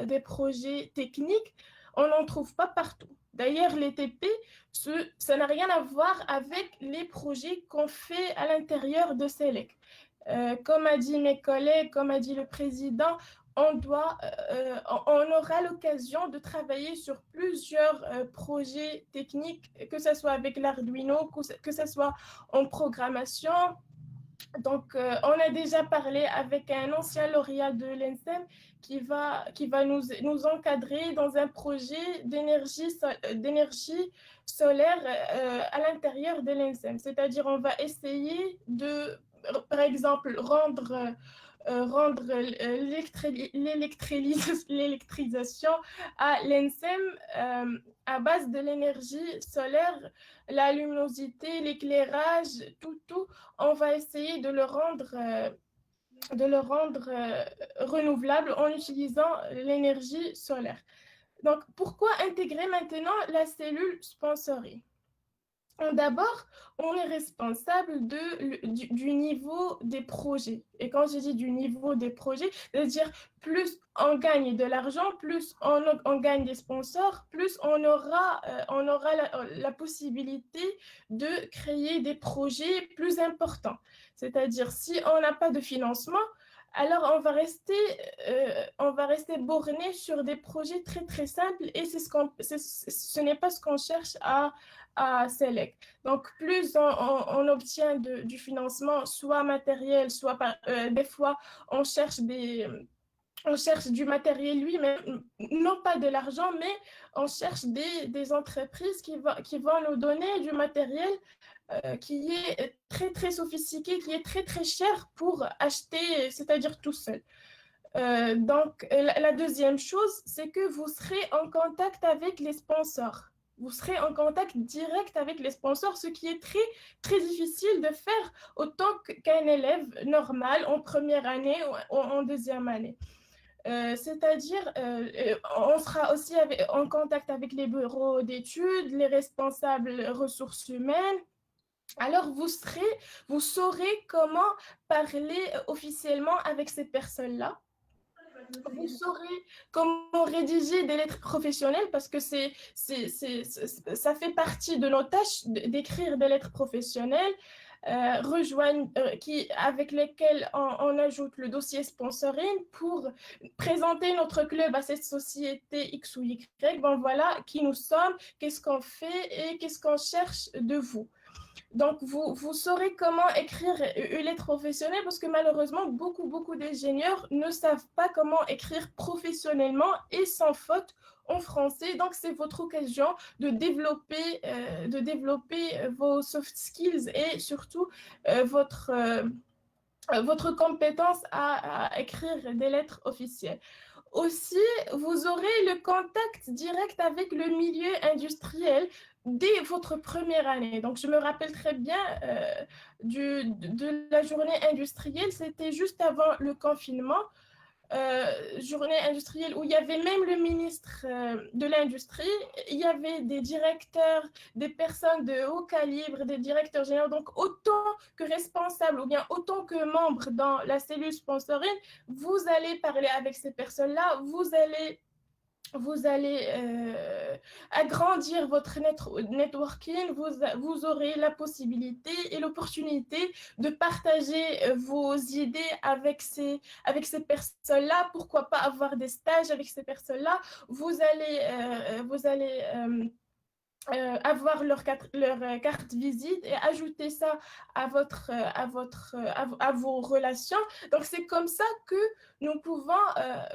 des projets techniques, on n'en trouve pas partout. D'ailleurs, les TP, ça n'a rien à voir avec les projets qu'on fait à l'intérieur de Selec. Comme a dit mes collègues, comme a dit le président, on aura l'occasion de travailler sur plusieurs projets techniques, que ce soit avec l'Arduino, que ce soit en programmation. Donc, on a déjà parlé avec un ancien lauréat de l'ENSEM qui va nous encadrer dans un projet d'énergie solaire à l'intérieur de l'ENSEM. C'est-à-dire, on va essayer de, par exemple, rendre l'électrisation à l'ENSEM à base de l'énergie solaire, la luminosité, l'éclairage, tout, on va essayer de le rendre renouvelable en utilisant l'énergie solaire. Donc, pourquoi intégrer maintenant la cellule sponsoring? D'abord, on est responsable du niveau des projets. Et quand je dis du niveau des projets, c'est-à-dire plus on gagne de l'argent, plus on gagne des sponsors, plus on aura la possibilité de créer des projets plus importants. C'est-à-dire, si on n'a pas de financement, alors on va rester borné sur des projets très, très simples et ce n'est pas ce qu'on cherche à Selec. Donc, plus on obtient du financement, soit matériel, soit des fois, on cherche on cherche du matériel, oui, mais non pas de l'argent, mais on cherche des entreprises qui vont nous donner du matériel qui est très, très sophistiqué, qui est très, très cher pour acheter, c'est-à-dire tout seul. Donc, la deuxième chose, c'est que vous serez en contact avec les sponsors. Vous serez en contact direct avec les sponsors, ce qui est très, très difficile de faire autant qu'un élève normal en première année ou en deuxième année. C'est-à-dire, on sera aussi en contact avec les bureaux d'études, les responsables ressources humaines. Alors, vous saurez comment parler officiellement avec ces personnes-là. Vous saurez comment rédiger des lettres professionnelles parce que ça fait partie de nos tâches d'écrire des lettres professionnelles avec lesquelles on ajoute le dossier sponsoring pour présenter notre club à cette société X ou Y. Bon, voilà qui nous sommes, qu'est-ce qu'on fait et qu'est-ce qu'on cherche de vous. Donc, vous saurez comment écrire une lettre professionnelle parce que malheureusement, beaucoup d'ingénieurs ne savent pas comment écrire professionnellement et sans faute en français. Donc, c'est votre occasion de développer vos soft skills et surtout votre compétence à écrire des lettres officielles. Aussi, vous aurez le contact direct avec le milieu industriel dès votre première année. Donc, je me rappelle très bien de la journée industrielle, c'était juste avant le confinement. Journée industrielle où il y avait même le ministre de l'Industrie, il y avait des directeurs, des personnes de haut calibre, des directeurs généraux, donc autant que responsables ou bien autant que membres dans la cellule sponsoring, vous allez parler avec ces personnes-là, vous allez agrandir votre networking, vous aurez la possibilité et l'opportunité de partager vos idées avec ces personnes-là. Pourquoi pas avoir des stages avec ces personnes-là? Vous allez avoir leur carte visite et ajouter ça à vos relations. Donc, c'est comme ça que nous pouvons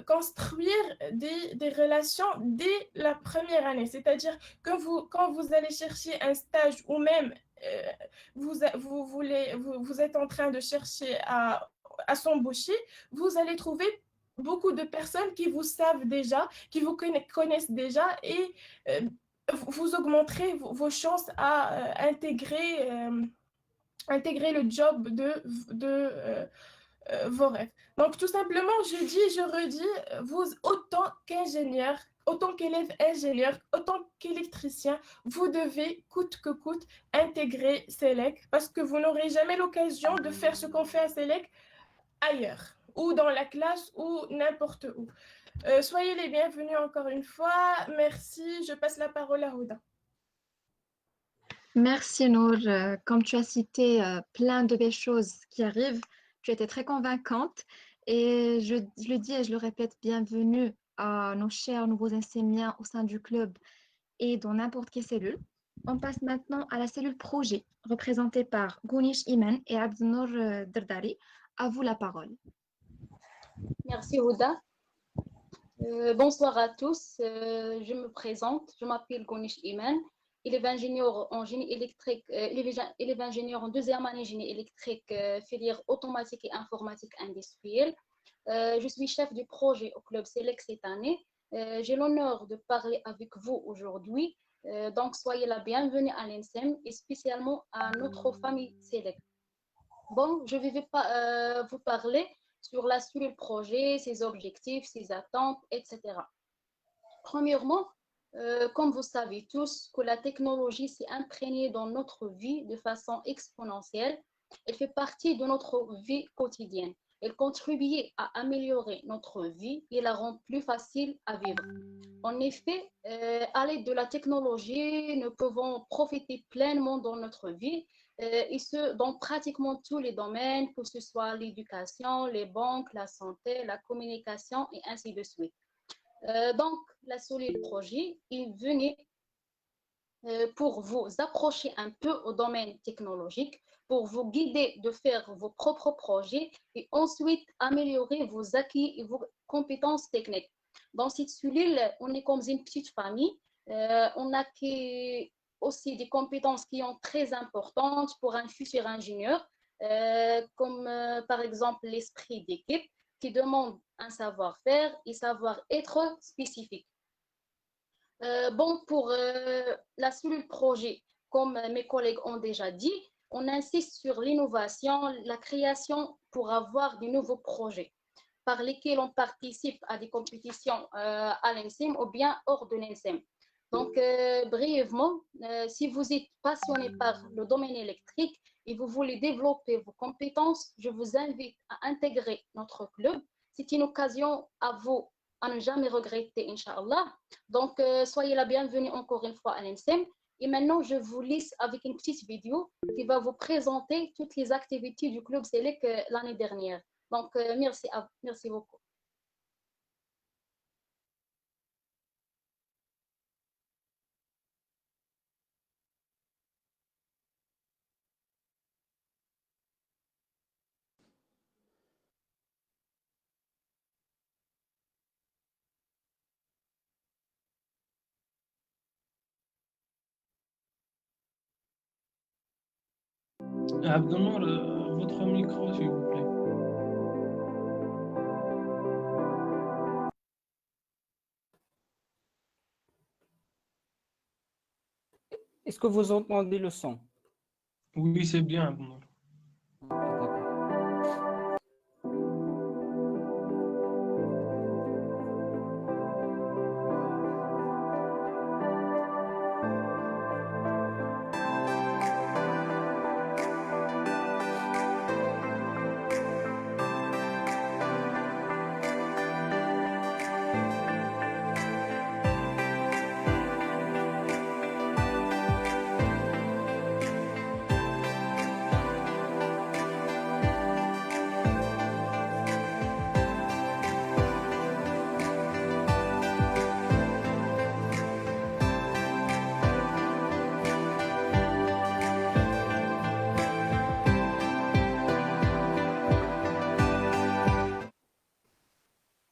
construire des relations dès la première année. C'est-à-dire que quand vous allez chercher un stage ou même vous êtes en train de chercher à s'embaucher, vous allez trouver beaucoup de personnes qui vous savent déjà, qui vous connaissent déjà et vous augmenterez vos chances à intégrer le job de vos rêves. Donc, tout simplement, je dis et je redis, vous, autant qu'ingénieur, autant qu'élève ingénieur, autant qu'électricien, vous devez, coûte que coûte, intégrer SELEC parce que vous n'aurez jamais l'occasion de faire ce qu'on fait à SELEC ailleurs, ou dans la classe, ou n'importe où. Soyez les bienvenus encore une fois. Merci. Je passe la parole à Houda. Merci Nour. Comme tu as cité plein de belles choses qui arrivent, tu étais très convaincante et je le dis et je le répète, bienvenue à nos chers nouveaux enseignants au sein du club et dans n'importe quelle cellule. On passe maintenant à la cellule projet, représentée par Gounish Iman et Abdenour Dardari. À vous la parole. Merci Houda. Bonsoir à tous. Je me présente. Je m'appelle Gounish Iman. Élève ingénieur en génie électrique, élève ingénieur en deuxième année génie électrique, filière automatique et informatique industrielle. Je suis chef du projet au club SELEC cette année. J'ai l'honneur de parler avec vous aujourd'hui. Donc, soyez la bienvenue à l'ENSEM et spécialement à notre famille SELEC. Bon, je vais vous parler sur la cellule projet, ses objectifs, ses attentes, etc. Premièrement, comme vous savez tous, que la technologie s'est imprégnée dans notre vie de façon exponentielle. Elle fait partie de notre vie quotidienne. Elle contribue à améliorer notre vie et la rend plus facile à vivre. En effet, à l'aide de la technologie, nous pouvons profiter pleinement dans notre vie, et ce, dans pratiquement tous les domaines, que ce soit l'éducation, les banques, la santé, la communication et ainsi de suite. Donc, la cellule projet est venue pour vous approcher un peu au domaine technologique, pour vous guider de faire vos propres projets et ensuite améliorer vos acquis et vos compétences techniques. Dans cette cellule, on est comme une petite famille. On acquit aussi des compétences qui sont très importantes pour un futur ingénieur, comme par exemple l'esprit d'équipe qui demande un savoir-faire et savoir-être spécifique. Bon, pour la cellule projet, comme mes collègues ont déjà dit, on insiste sur l'innovation, la création pour avoir de nouveaux projets par lesquels on participe à des compétitions à l'INSEM ou bien hors de l'INSEM. Donc, brièvement, si vous êtes passionné par le domaine électrique et vous voulez développer vos compétences, je vous invite à intégrer notre club. C'est une occasion à vous à ne jamais regretter, Inch'Allah. Donc, soyez la bienvenue encore une fois à l'INSEM. Et maintenant, je vous laisse avec une petite vidéo qui va vous présenter toutes les activités du Club Select l'année dernière. Donc, merci beaucoup. Abdenour, votre micro, s'il vous plaît. Est-ce que vous entendez le son? Oui, c'est bien, Abdenour.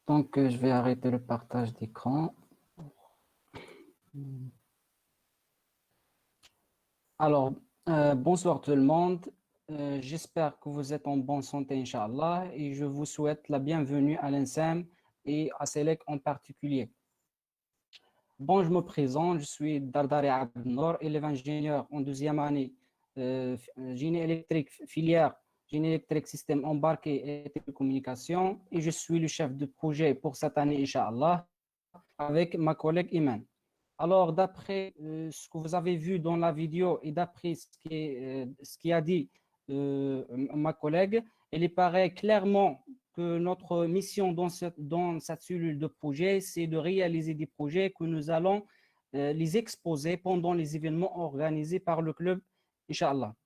Donc, je vais arrêter le partage d'écran. Alors, bonsoir tout le monde. J'espère que vous êtes en bonne santé, Inch'Allah, et je vous souhaite la bienvenue à l'INSEM et à SELEC en particulier. Bon, je me présente, je suis Dardari Abdenour, élève ingénieur en deuxième année, génie électrique, filière génie électrique, système embarqué et télécommunications, et je suis le chef de projet pour cette année, Inch'Allah, avec ma collègue Iman. Alors, d'après ce que vous avez vu dans la vidéo et d'après ce qui a dit ma collègue, il paraît clairement que notre mission dans cette cellule de projet, c'est de réaliser des projets que nous allons les exposer pendant les événements organisés par le club, Inch'Allah.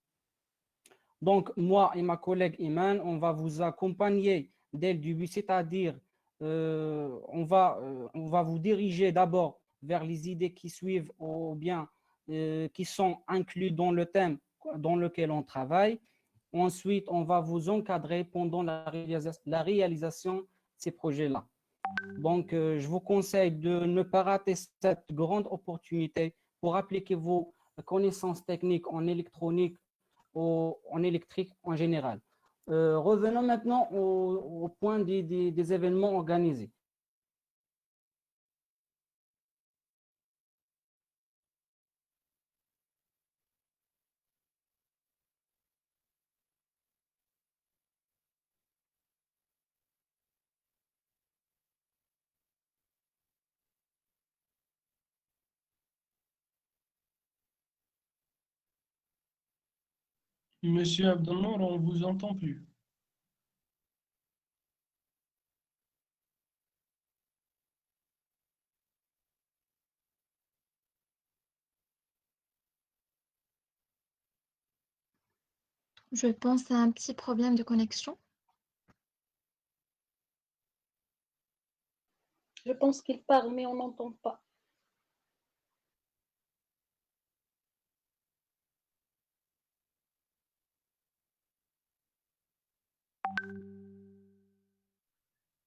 Donc, moi et ma collègue Iman, on va vous accompagner dès le début, c'est-à-dire on va vous diriger d'abord vers les idées qui suivent ou bien qui sont incluses dans le thème dans lequel on travaille. Ensuite, on va vous encadrer pendant la réalisation de ces projets-là. Donc, je vous conseille de ne pas rater cette grande opportunité pour appliquer vos connaissances techniques en électronique ou en électrique en général. Revenons maintenant au point des événements organisés. Monsieur Abdenour, on ne vous entend plus. Je pense à un petit problème de connexion. Je pense qu'il parle, mais on n'entend pas.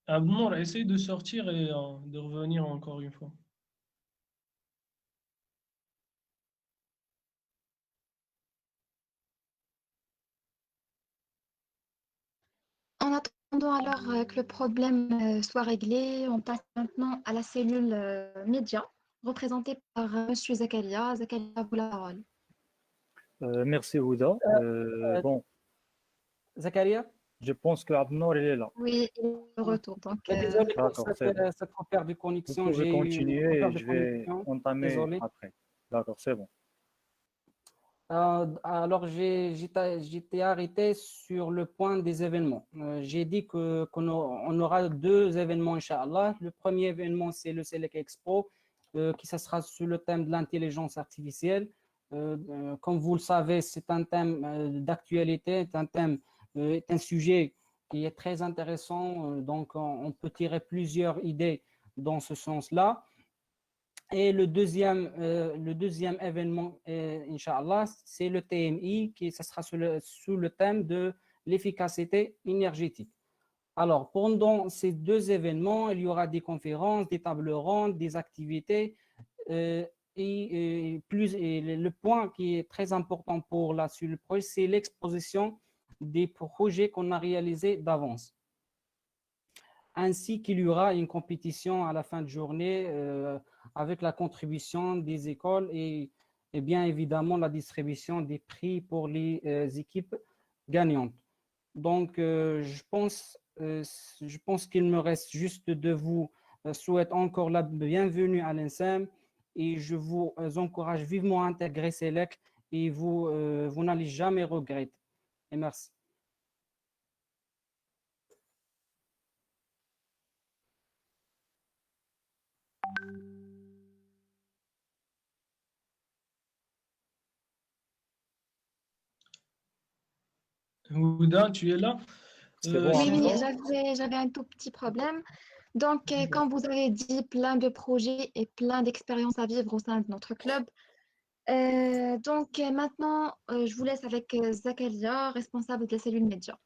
Abnour, essaye de sortir et de revenir encore une fois. En attendant alors que le problème soit réglé, on passe maintenant à la cellule média, représentée par Monsieur Zakaria. Zakaria, à vous la parole. Merci Ouda. Bon, Zakaria? je pense que Abnor il est là. Oui, il est de retour. Donc, Désolé pour D'accord, c'est bon. cette repère de Vous connexion. pouvez J'ai eu une continuer repère et de je vais connexion. entamer Désolé. après. D'accord, c'est bon. Alors, j'étais arrêté sur le point des événements. J'ai dit qu'on aura deux événements, Inch'Allah. Le premier événement, c'est le Select Expo, qui ça sera sur le thème de l'intelligence artificielle. Comme vous le savez, c'est un thème d'actualité, est un sujet qui est très intéressant. Donc, on peut tirer plusieurs idées dans ce sens-là. Et le deuxième événement, Inch'Allah, c'est le TMI, ça sera sous le thème de l'efficacité énergétique. Alors, pendant ces deux événements, il y aura des conférences, des tables rondes, des activités. Et le point qui est très important sur le projet, c'est l'exposition des projets qu'on a réalisés d'avance. Ainsi qu'il y aura une compétition à la fin de journée avec la contribution des écoles et bien évidemment la distribution des prix pour les équipes gagnantes. Donc, je pense qu'il me reste juste de vous souhaiter encore la bienvenue à l'INSEM et je vous encourage vivement à intégrer Select et vous n'allez jamais regretter. Et merci. Ouda, tu es là? Oui, j'avais un tout petit problème. Donc, quand vous avez dit plein de projets et plein d'expériences à vivre au sein de notre club, maintenant, je vous laisse avec Zakaria, responsable de la cellule média.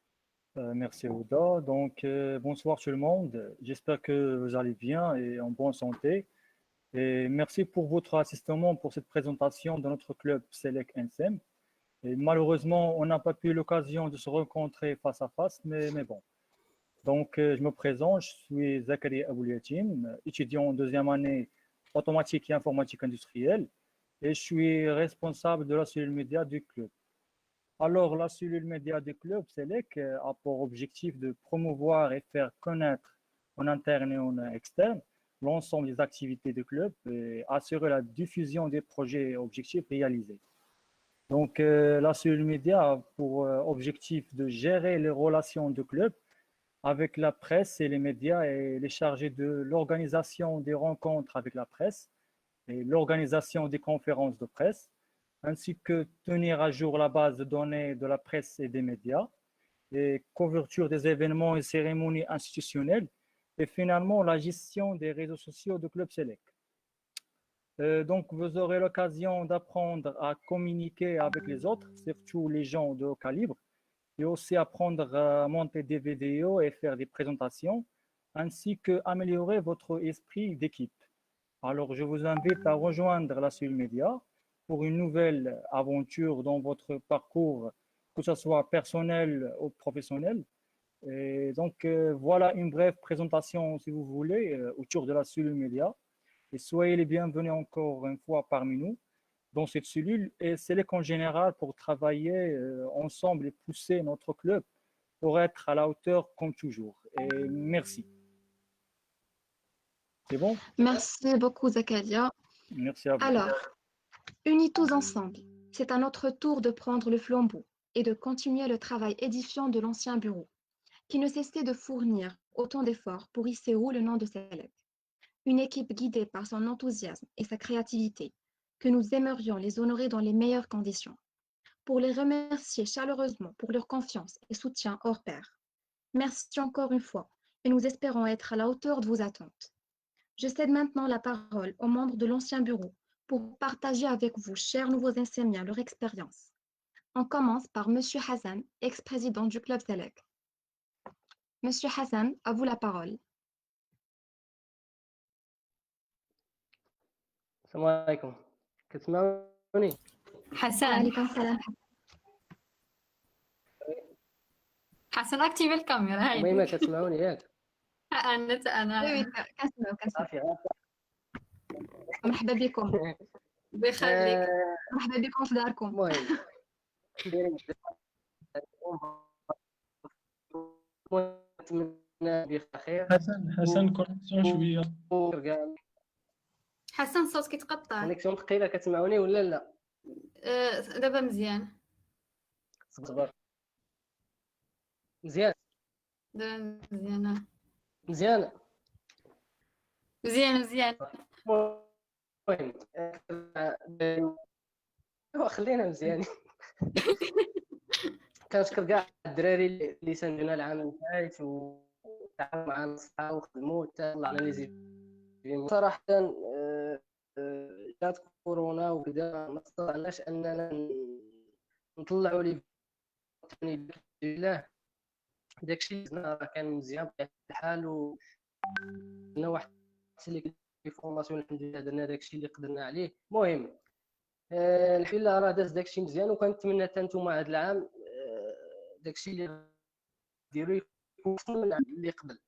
Merci Ouda. Donc, bonsoir tout le monde. J'espère que vous allez bien et en bonne santé. Et merci pour votre assistement pour cette présentation de notre club Select NSEM. Et malheureusement, on n'a pas eu l'occasion de se rencontrer face à face, mais bon. Donc, je me présente, je suis Zakaria Abouliatim, étudiant en deuxième année automatique et informatique industrielle, et je suis responsable de la cellule média du club. Alors, la cellule média du club Select a pour objectif de promouvoir et faire connaître en interne et en externe l'ensemble des activités du club et assurer la diffusion des projets et objectifs réalisés. Donc, la cellule média a pour objectif de gérer les relations du club avec la presse et les médias et les charger de l'organisation des rencontres avec la presse et l'organisation des conférences de presse, ainsi que tenir à jour la base de données de la presse et des médias, et couverture des événements et cérémonies institutionnelles, et finalement la gestion des réseaux sociaux de Club Select. Donc, vous aurez l'occasion d'apprendre à communiquer avec les autres, surtout les gens de haut calibre, et aussi apprendre à monter des vidéos et faire des présentations, ainsi qu'améliorer votre esprit d'équipe. Alors, je vous invite à rejoindre la cellule média pour une nouvelle aventure dans votre parcours, que ce soit personnel ou professionnel. Et donc, voilà une brève présentation, si vous voulez, autour de la cellule média. Et soyez les bienvenus encore une fois parmi nous dans cette cellule et Select en général pour travailler ensemble et pousser notre club pour être à la hauteur comme toujours. Et merci. C'est bon? Merci beaucoup, Zakaria. Merci à vous. Alors, unis tous ensemble, c'est à notre tour de prendre le flambeau et de continuer le travail édifiant de l'ancien bureau, qui ne cessait de fournir autant d'efforts pour hisser haut le nom de Select. Une équipe guidée par son enthousiasme et sa créativité, que nous aimerions les honorer dans les meilleures conditions, pour les remercier chaleureusement pour leur confiance et soutien hors pair. Merci encore une fois, et nous espérons être à la hauteur de vos attentes. Je cède maintenant la parole aux membres de l'ancien bureau pour partager avec vous, chers nouveaux enseignants, leur expérience. On commence par M. Hassan, ex-président du Club Select. Monsieur Hassan, à vous la parole. السلام عليكم، كتسمعوني؟ حسن وعليكم السلام. حسن اكتيف الكاميرا هاي أميمة كتسمعوني ياك؟ أنا وي كنسمعوا صافي غير مرحبا بكم. بيخليك مرحبا بكم في داركم. المهم دايرين نتمنى بخير. حسن كونيكسيون شويه. حسن صوتك يتقطع. كونيكسيون ثقيله، كتسمعوني ولا لا؟ دابا مزيان. صبر مزيان دابا مزيانة. مزيان مزيان المهم خلينا مزيانين. كنشكر كاع الدراري اللي ساندونا العام اللي فات وتعاونوا معنا الصحاب وخدموا حتى طلعنا لي زيفين. صراحه جات كورونا وكذا ما استطعناش اننا نطلعوا لي ثاني لله. داكشي اللي راه كان مزيان بطبيعه الحال، ونا واحد اللي في فورماسيون الحمد لله درنا داكشي اللي قدرنا عليه. المهم الحمد لله راه داز داكشي مزيان، وكنتمنى حتى نتوما هذا العام داكشي اللي ديروا يكون احسن من العام اللي قبل.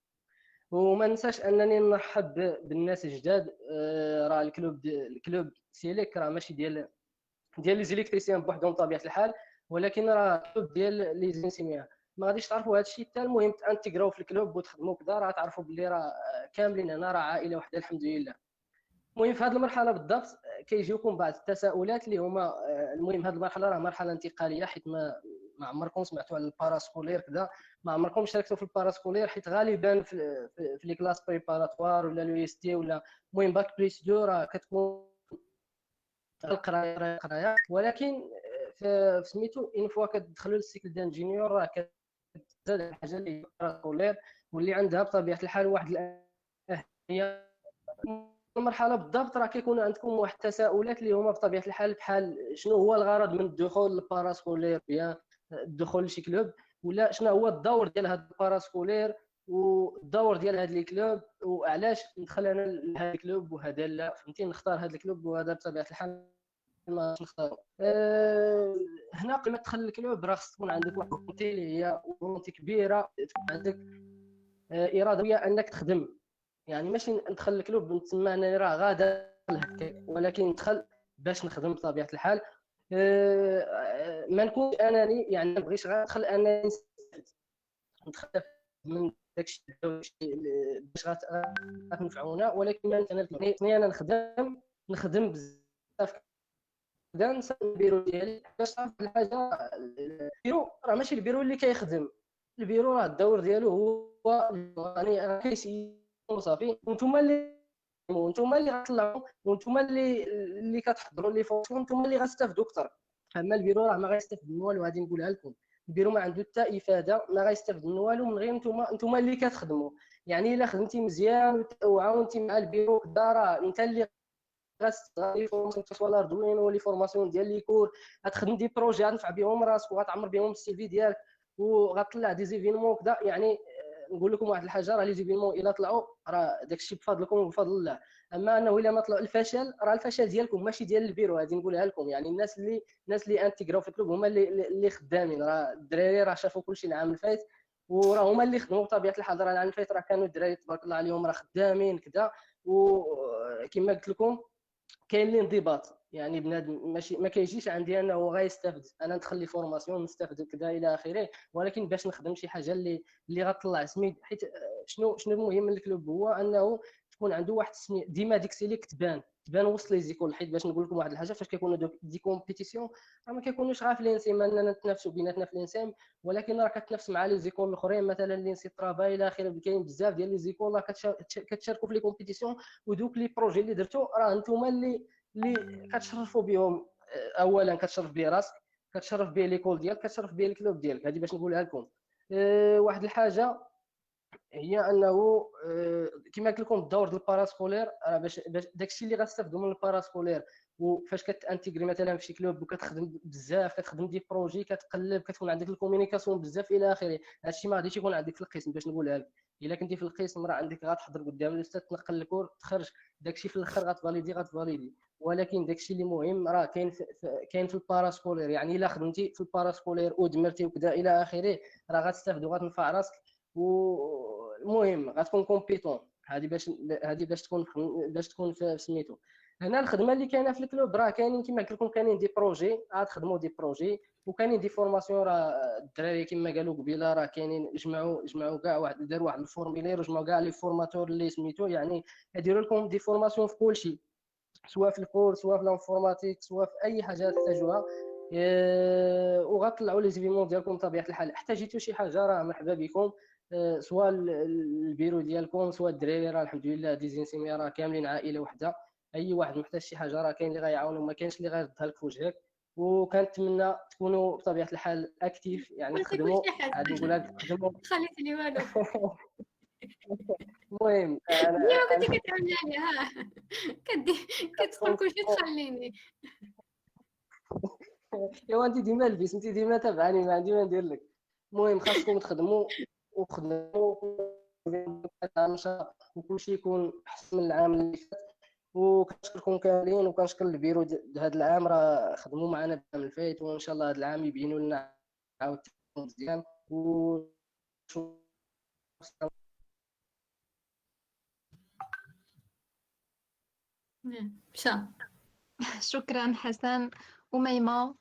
وما ننساش انني نرحب بالناس الجداد. راه الكلوب سيليك راه ماشي ديال لي زيليكتريسيان بوحدهم بطبيعه الحال، ولكن راه كلوب ديال لي زينسيميا. ما غاديش تعرفوا هذا الشيء حتى المهم تانتيغراو في الكلوب وتخدموا كذا، راه تعرفوا باللي راه كاملين هنا راه عائله واحده الحمد لله. المهم في هذه المرحله بالضبط كيجيوكم بعض التساؤلات اللي هما المهم هذه المرحله راه مرحله انتقاليه، حيت ما عمركم سمعتوا على الباراسكولير كذا، ما عمركم شاركتوا في الباراسكولير، حيت غالبا في لي كلاس بريباراتوار ولا لو اس تي ولا المهم باك بليس 2 راه كتكون القرايه. ولكن في سميتو اون فوا كتدخلوا للسيكل دانجينيور راه كتزاد الحاجه اللي هي الباراسكولير واللي عندها بطبيعه الحال واحد الاهميه. المرحله بالضبط راه كيكون عندكم واحد التساؤلات اللي هما بطبيعه الحال بحال شنو هو الغرض من الدخول للباراسكولير، بيان الدخول لشي كلوب، ولا شنو هو الدور ديال هذا الباراسكولير والدور ديال هذا الكلوب، وعلاش ندخل انا لهذا الكلوب وهذا لا، فهمتي، نختار هذا الكلوب وهذا بطبيعه الحال ما نختارو. هنا قبل ما تدخل الكلوب راه خص تكون عندك واحد الفولونتي اللي هي فولونتي كبيره، تكون عندك اراده انك تخدم. يعني ماشي ندخل الكلوب نتسمى انني راه غادا هكاك، ولكن ندخل باش نخدم بطبيعه الحال. ما نكونش اناني، يعني ما نبغيش غير ندخل انني ندخل من داكشي باش غتنفعونا، ولكن ما انا نخدم بزاف كدا نسى البيرو ديالي باش تعرف الحاجه. البيرو راه ماشي البيرو اللي كيخدم، البيرو راه الدور ديالو هو يعني كيسير صافي، وانتم اللي غتطلعوا، وانتم اللي كتحضروا لي فورماسيون، وانتم اللي غتستافدوا اكثر. اما البيرو راه ما غيستافد من والو، غادي نقولها لكم، البيرو ما عنده حتى افاده، ما غيستافد من والو من غير نتوما اللي كتخدموا. يعني الا خدمتي مزيان وعاونتي مع البيرو كدا راه انت اللي غتستغل فورماسيون سواء الاردوينو ولا فورماسيون ديال لي كور، غتخدم دي بروجي غتنفع بهم راسك وغتعمر بهم السي في ديالك وغتطلع دي زيفينمون كذا. يعني نقول لكم واحد الحاجه، راه لي زيفينمون الا طلعوا راه داكشي بفضلكم وبفضل الله، اما انه الا ما طلعوا الفشل راه الفشل ديالكم ماشي ديال البيرو. هذه نقولها لكم، يعني الناس اللي انتيغراو في الكلوب هما اللي خدامين. راه الدراري راه شافوا كلشي العام اللي فات وراه هما اللي خدموا بطبيعه الحال. راه العام اللي فات راه كانوا الدراري تبارك الله عليهم راه خدامين كذا، وكما قلت لكم كاين الانضباط. يعني بنادم ماشي ما كيجيش عندي انا هو غيستافد، انا ندخل لي فورماسيون نستافد كذا الى اخره، ولكن باش نخدم شي حاجه اللي غطلع سميت. حيت شنو المهم من الكلوب هو انه تكون عنده واحد السميه ديما ديك سي ليك تبان وسط لي زيكول. حيت باش نقول لكم واحد الحاجه، فاش كيكونوا دي كومبيتيسيون راه ما كيكونوش غير في الانسيم اننا نتنافسوا بيناتنا في الانسيم، ولكن راه كتنافس مع لي زيكول الاخرين مثلا لينسي طرابا الى اخره. كاين بزاف ديال لي زيكول راه كتشاركوا في لي كومبيتيسيون، ودوك لي بروجي اللي درتو راه نتوما اللي كتشرفوا بهم. اولا كتشرف به راسك، كتشرف به ليكول ديالك، كتشرف به الكلوب ديالك. هذه باش نقولها لكم. واحد الحاجه هي انه كما قلت لكم الدور ديال الباراسكولير راه باش داكشي اللي غتستافدوا من الباراسكولير، وفاش كتانتيغري مثلا في شي كلوب وكتخدم بزاف، كتخدم دي بروجي، كتقلب، كتكون عندك الكومونيكاسيون بزاف الى اخره. هادشي ما غاديش يكون عندك في القسم. باش نقولها لك، الا كنتي في القسم راه عندك غتحضر قدام الاستاذ، تنقل الكور، تخرج داكشي في الاخر غتفاليدي. ولكن داكشي اللي مهم راه كاين في الباراسكولير. يعني الا خدمتي في الباراسكولير ودمرتي وكذا الى اخره راه غتستافد وغتنفع راسك. والمهم غتكون كومبيتون. هذه باش تكون في سميتو. هنا الخدمه اللي كاينه في الكلوب راه كاينين كما قلت لكم، كاينين دي بروجي غتخدموا دي بروجي، وكاينين دي فورماسيون. راه الدراري كما قالوا قبيله راه كاينين جمعوا كاع داروا واحد الفورميلير وجمعوا كاع لي فورماتور اللي سميتو، يعني يديروا لكم دي فورماسيون في كل شيء، سواء في الكور سواء في الانفورماتيك سواء في اي حاجه تحتاجوها. وغطلعوا لي زيفيمون ديالكم بطبيعه الحال. احتاجيتوا شي حاجه راه مرحبا بكم، سواء البيرو ديالكم سواء الدراري راه الحمد لله ديزينسيمي راه كاملين عائله وحده. اي واحد محتاج شي حاجه راه كاين اللي غيعاون وما كاينش اللي غيردها لك في وجهك. وكنتمنى تكونوا بطبيعه الحال اكتيف، يعني قلتي تخدموا. كلشي حاجة عاد نقولها لك تخدموا. خليتيني والو. المهم ديما كنتي كتعاوني عليا ها كتدخل كلشي تخليني. ايوا انت ديما لبس، انت ديما تابعني، ما عندي ما ندير لك. المهم خاصكم تخدموا وكلشي يكون احسن من العام اللي فات. وكنشكركم كاملين وكنشكر البيرو هذا العام راه خدموا معنا العام اللي فات، وان شاء الله هذا العام يبينوا لنا عاوتاني مزيان. مشى. شكرا حسن. وميمة؟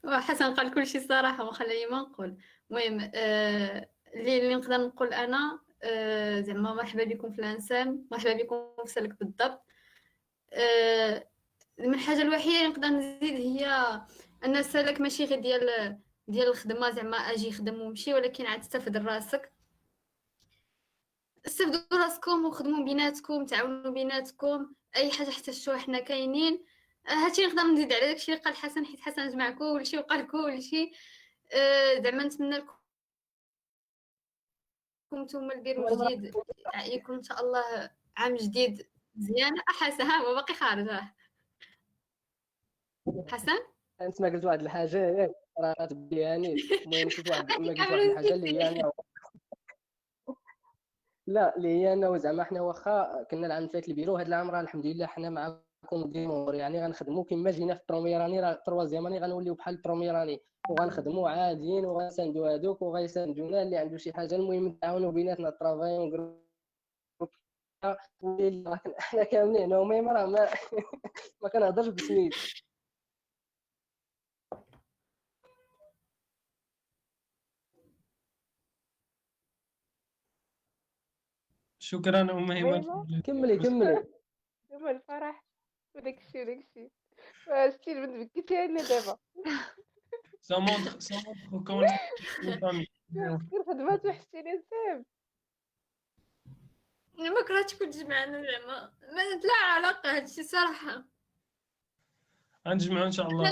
حسن قال كلشي الصراحة ما خلاني ما نقول. المهم اللي نقدر نقول أنا زعما مرحبا بكم في الانسان، مرحبا بكم في سلك بالضبط. من الحاجة الوحيدة اللي نقدر نزيد هي أن السلك ماشي غير ديال الخدمة زعما أجي خدم ومشي، ولكن عاد تستافد راسك، استافدوا راسكم وخدموا بيناتكم، تعاونوا بيناتكم، اي حاجه احتجتوها حنا كاينين. هادشي نقدر نزيد على داكشي اللي قال حسن، حيت حسن جمع كلشي وقال كلشي. زعما نتمنى لكم نتوما البيرو الجديد يكون ان شاء الله عام جديد مزيان. حسن ها هو باقي خارج. حسن انت ما قلت واحد الحاجه راه غتبيعني. المهم نسيت ما قلت واحد الحاجه اللي هي انا لا اللي هي انا زعما حنا واخا كنا العام اللي فات البيرو، هذا العام راه الحمد لله حنا معاكم ديمور، يعني غنخدموا كما جينا في البروميير راه تروازيام اني غنوليو بحال البروميير وغنخدموا عاديين وغنساندوا هذوك وغيساندونا اللي عنده شي حاجه. المهم نتعاونوا بيناتنا طرافاي حنا كاملين هنا. المهم راه ما كنهضرش بسميت. شكرا أميمة. كملي هما الفرح وداكشي شتي البنت بكيتي لنا دابا. Ça montre qu'on est une famille. كي خدمات وحشتيني نسام. ما كرهتش كنت جمعنا زعما ما لا علاقه هادشي صراحه. غنجمعوا ان شاء الله.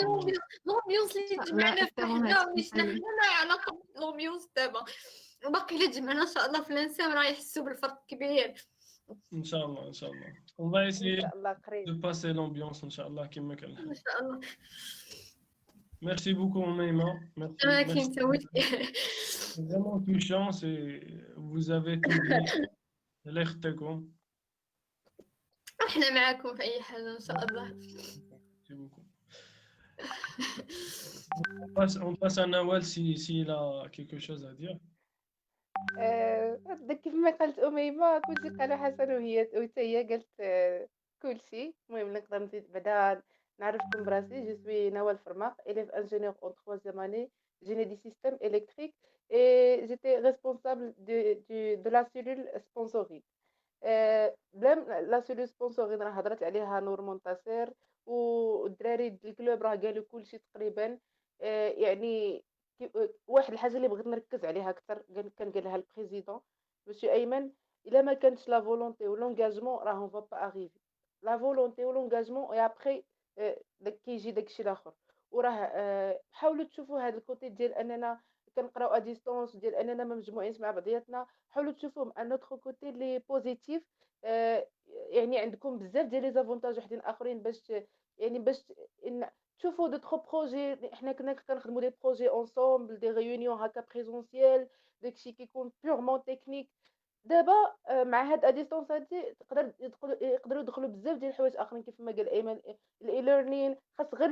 لومبيونس اللي جمعنا في حنا مش حنا لا علاقه لومبيونس دابا باقي الا جمعنا ان شاء الله في الانسان راه يحسوا بالفرق كبير. ان شاء الله ان شاء الله. On va essayer de passer l'ambiance ان شاء الله كما كان. ان شاء الله. Merci beaucoup Maïma. Merci. C'est vraiment touchant, vous avez tout dit. الله يخطيكم. احنا معاكم في اي حاجه ان شاء الله. Merci beaucoup. On passe à Nawal s'il a quelque chose à dire. كيف ما قالت أميمة كلشي قالو حسن وحتى هي قالت كلشي. المهم نقدر نزيد بعدا نعرفكم براسي. جو سوي نوال فرماق، élève ingénieur en 3e année génie des systèmes électriques, et j'étais responsable de la cellule sponsoring. بلا لا سولو سبونسورين راه هضرت عليها نور منتصر والدراري ديال الكلوب راه قالوا كلشي تقريبا. يعني واحد الحاجه اللي بغيت نركز عليها اكثر كان قالها البريزيدون مسيو ايمن، الا ما كانتش لا فولونتي ولونغاجمون راه اون فا با اريفي. لا فولونتي ولونغاجمون اي ابري كيجي داكشي الاخر. وراه حاولوا تشوفوا هذا الكوتي ديال اننا كنقراو ا ديستونس، ديال اننا ما مجموعينش مع بعضياتنا. حاولوا تشوفوهم ان اوتر كوتي لي بوزيتيف. يعني عندكم بزاف ديال لي زافونتاج وحدين اخرين باش يعني باش تشوفوا دوطخ بروجي. حنا كنا كنخدموا دي بروجي اونصومبل، دي ريونيون هكا بريزونسيال، داكشي كيكون بيورمون تكنيك. دابا مع هاد اديستونس هادي يقدروا يدخلوا بزاف ديال الحوايج اخرين كيف ما قال ايمن. الاي ليرنين خاص غير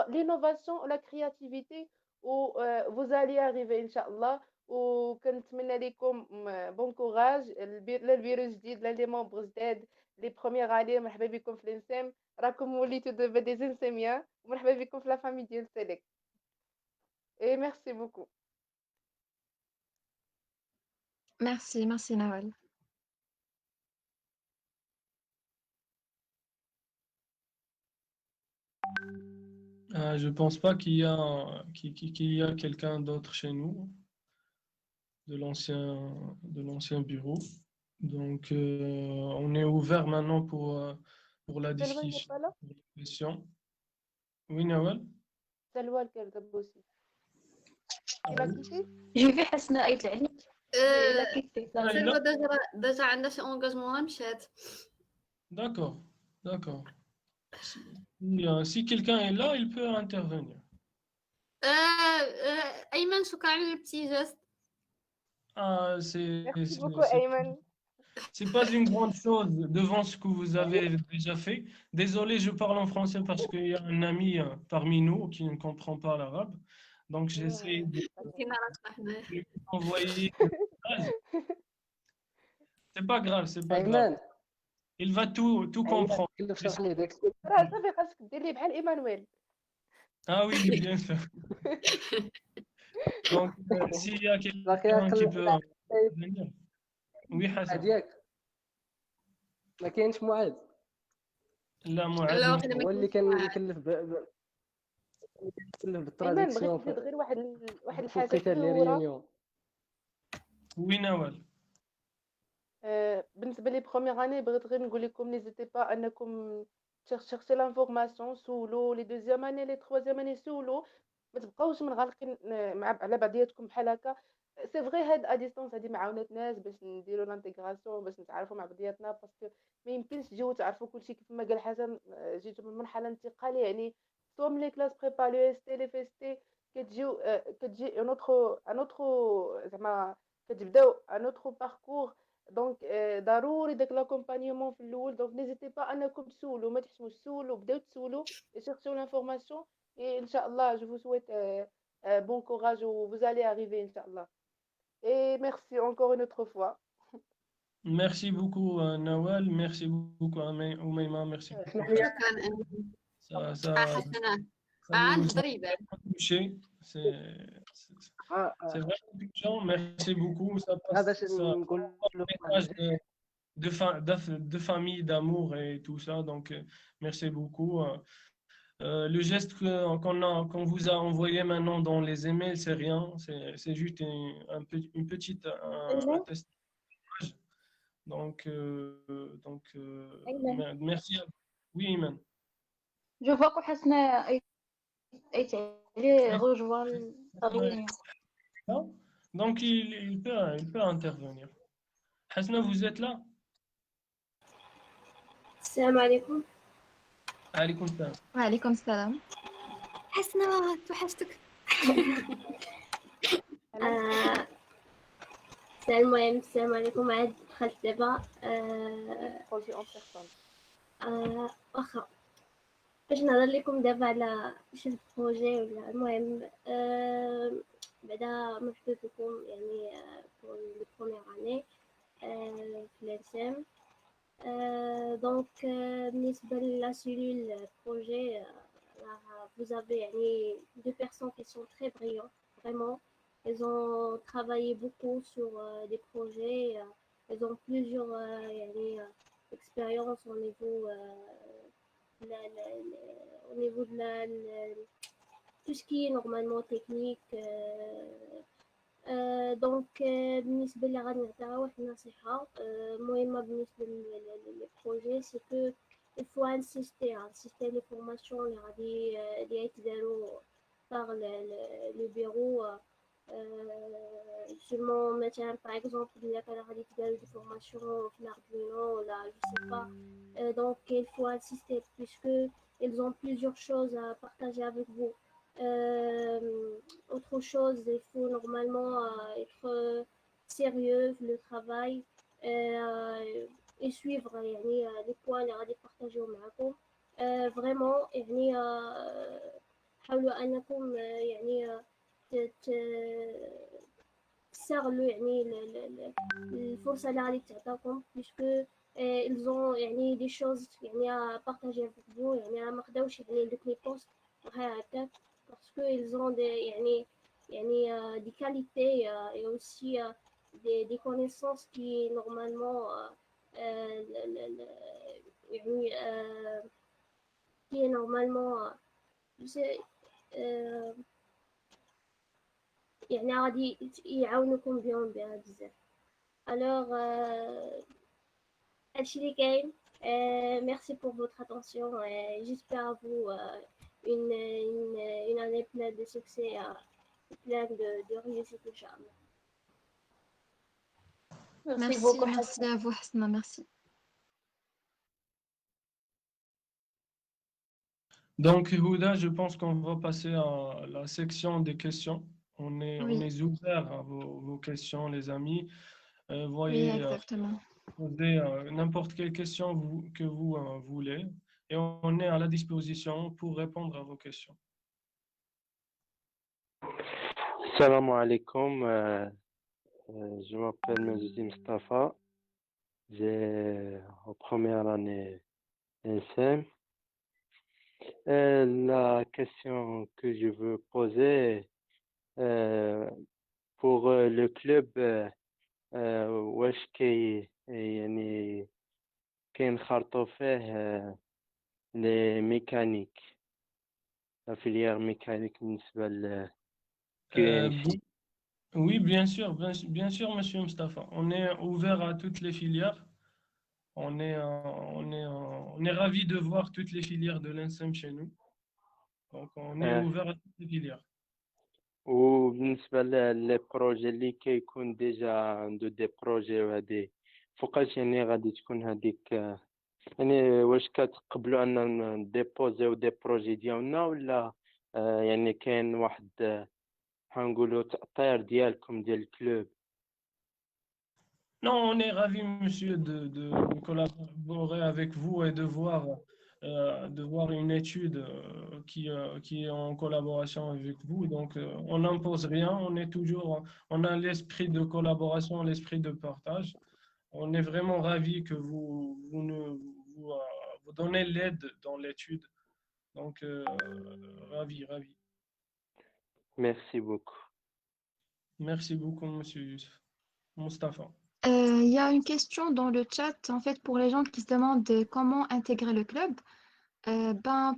لينوفاسيون ولا كرياتيفيتي و vous allez arriver ان شاء الله. وكنتمنى لكم بون كوراج، لا الفيروس جديد لا لي مونبر جداد لي بروميير عليه. مرحبا بكم في الانسام، راكم وليتو دابا دي زنساميا، ومرحبا بكم في لا فامي ديال سيليك. اي ميرسي بوكو. Merci Nawal. Je pense pas qu'il y a quelqu'un d'autre chez nous de l'ancien bureau. Donc, on est ouvert maintenant pour la سلوى n'est discussion, pas là. pour les questions. Oui, Nawal? سلوى كان دابا aussi. Il a quitté. J'ai vu حسنا قايت عليك. Il a quitté. سلوى ديجا عندها شي انجاجمون مشات. D'accord, d'accord. Si quelqu'un est là, il peut intervenir. ايمن شكرا على البتي جيست. Merci beaucoup Ayman. C'est pas une grande chose devant ce que vous avez déjà fait. Désolé, je parle en français parce qu'il y a un ami parmi nous qui ne comprend pas l'arabe. Donc, j'essaie de lui envoyer le message. C'est pas grave, c'est pas grave. Il va tout comprendre. راه صافي خاصك دير لي بحال ايمانويل. Ah oui, bien sûr. Donc, s'il y a quelqu'un qui peut venir. Oui, Hassan. ما كاينش معاذ. لا معاذ هو اللي كان يكلف بالتراديكسيون بغيت غير واحد في الحاجه القتال لي صغيره. ريونيون. وي نوال. بالنسبه لي بروميير اني بغيت غير نقول لكم نيزيتي با انكم تشيرشي لانفورماسيون سولو لي دوزيام اني لي تروازيام اني سولو. ما تبقاوش منغلقين على بعضياتكم بحال هكا. سي فغي هاد اديستونس هادي ما عاونتناش باش نديرو لانتيغراسيون باش نتعرفوا مع بعضياتنا باسكو ما يمكنش تجيو تعرفوا كلشي كيف ما قال حسن. جيتو من مرحله انتقاليه يعني سوا من لي كلاس بريبا لو اس تي لي فيستي كتجيو كتجي ان اوترو زعما كتبداو ان اوترو باركور. دونك ضروري داك لاكومبانيمون في الاول. دونك نيزيتي با انكم تسولوا، ما تحشموش سولوا، بداو تسولوا cherchez l'information et Inch'Allah je vous souhaite bon courage où vous allez arriver Inch'Allah. Et merci encore une autre fois. Merci beaucoup Nawal, merci beaucoup Oumaima, merci beaucoup. Ça nous a touché. C'est vraiment touchant, merci beaucoup. Ça passe un message de famille, d'amour et tout ça. Donc, merci beaucoup. Le geste qu'on vous a envoyé maintenant dans les emails, c'est rien. C'est juste une petite attestation. Donc, merci à vous. Oui, Iman. Je vois que Hasna est rejoint la réunion. Donc, il peut intervenir. Hasna, vous êtes là? Salam alaikum. Alaikum salam. وعليكم السلام. حسنا توحشتك. السلام عليكم. عاد دخلت دابا بروجي اون بيرسون. واخا باش نهضر لكم دابا على شي بروجي ولا المهم بعدا مرحبا بكم يعني pour le première année في الانسام. Donc بالنسبة للا cellule projet vous avez deux personnes qui sont très brillantes, vraiment. Elles ont travaillé beaucoup sur des projets. Elles ont plusieurs expériences au niveau de tout ce qui est normalement technique. دونك بالنسبه اللي غادي نعطيها واحد النصيحه مهمه بالنسبه للبروجي سي كو il faut insister les formations اللي غادي يتداروا par le bureau seulement مثلا par exemple الا كان غادي يتداروا des formations في l'Arduino ولا je sais pas donc il faut insister puisque ils ont plusieurs choses à partager avec vous. Autre chose, il faut normalement être sérieux le travail يسويفغ يعني لي بوان اللي غادي نبارطاجيو معكم. فريمون يعني حاولوا انكم يعني تستغلوا يعني الفرصه اللي غادي تعطاكم باسكو ils ont يعني des choses يعني à partager avec vous يعني ما خداوش يعني دوك لي بوست غير هكاك parce que ils ont des يعني des qualités et aussi des connaissances qui normalement يعني qui est normalement يعني غادي يعاونوكم بهم بها بزاف. alors هادشي اللي كاين. Merci pour votre attention et j'espère à vous une année pleine de succès, pleine de réussite, Inch'Allah. Merci, beaucoup, merci à vous, Hasna, merci. Donc, Houda, je pense qu'on va passer à la section des questions. On est ouvert à vos questions, les amis. Oui, exactement. Posez n'importe quelle question que vous voulez et on est à la disposition pour répondre à vos questions. Salam alaikum. Je m'appelle Majidi Mustafa. J'ai en première année NSM. La question que je veux poser pour le club, واش يعني كينخرطوا فيه لي ميكانيك لا فيليير ميكانيك بالنسبة ل Oui, bien sûr, monsieur Mustafa. On est ouvert à toutes les filières. On est ravis de voir toutes les filières de l'INSEM chez nous. Donc, on est ouvert à toutes les filières. وبالنسبة لي بروجي اللي كيكون ديجا عنده دي بروجي وهادي فوقاش يعني غادي تكون هذيك يعني واش كتقبلوا أننا نديبوزيو دي بروجي ديالنا ولا يعني كاين واحد بحال نقولوا تأطير ديالكم ديال الكلوب. Non, on est ravis, monsieur, de collaborer avec vous et de voir une étude qui est en collaboration avec vous. Donc, on n'impose rien, on a l'esprit de collaboration, l'esprit de partage. On est vraiment ravis que vous donnez l'aide dans l'étude. Donc, ravis. Merci beaucoup. Merci beaucoup, monsieur Mustafa. Il y a une question dans le chat, en fait, pour les gens qui se demandent comment intégrer le club.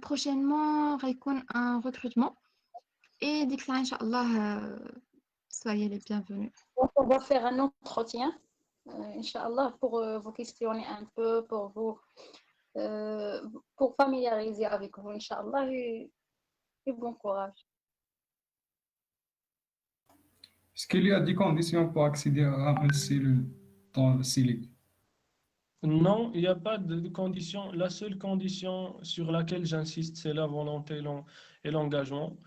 Prochainement, il y aura un recrutement. Et dès que ça, Inch'Allah, soyez les bienvenus. On va faire un entretien, Inch'Allah, pour vous questionner un peu, pour familiariser avec vous, Inch'Allah, et bon courage. Est-ce qu'il y a des conditions pour accéder à une cellule dans le CILIC? Non, il n'y a pas de condition. La seule condition sur laquelle j'insiste, c'est la volonté et l'engagement.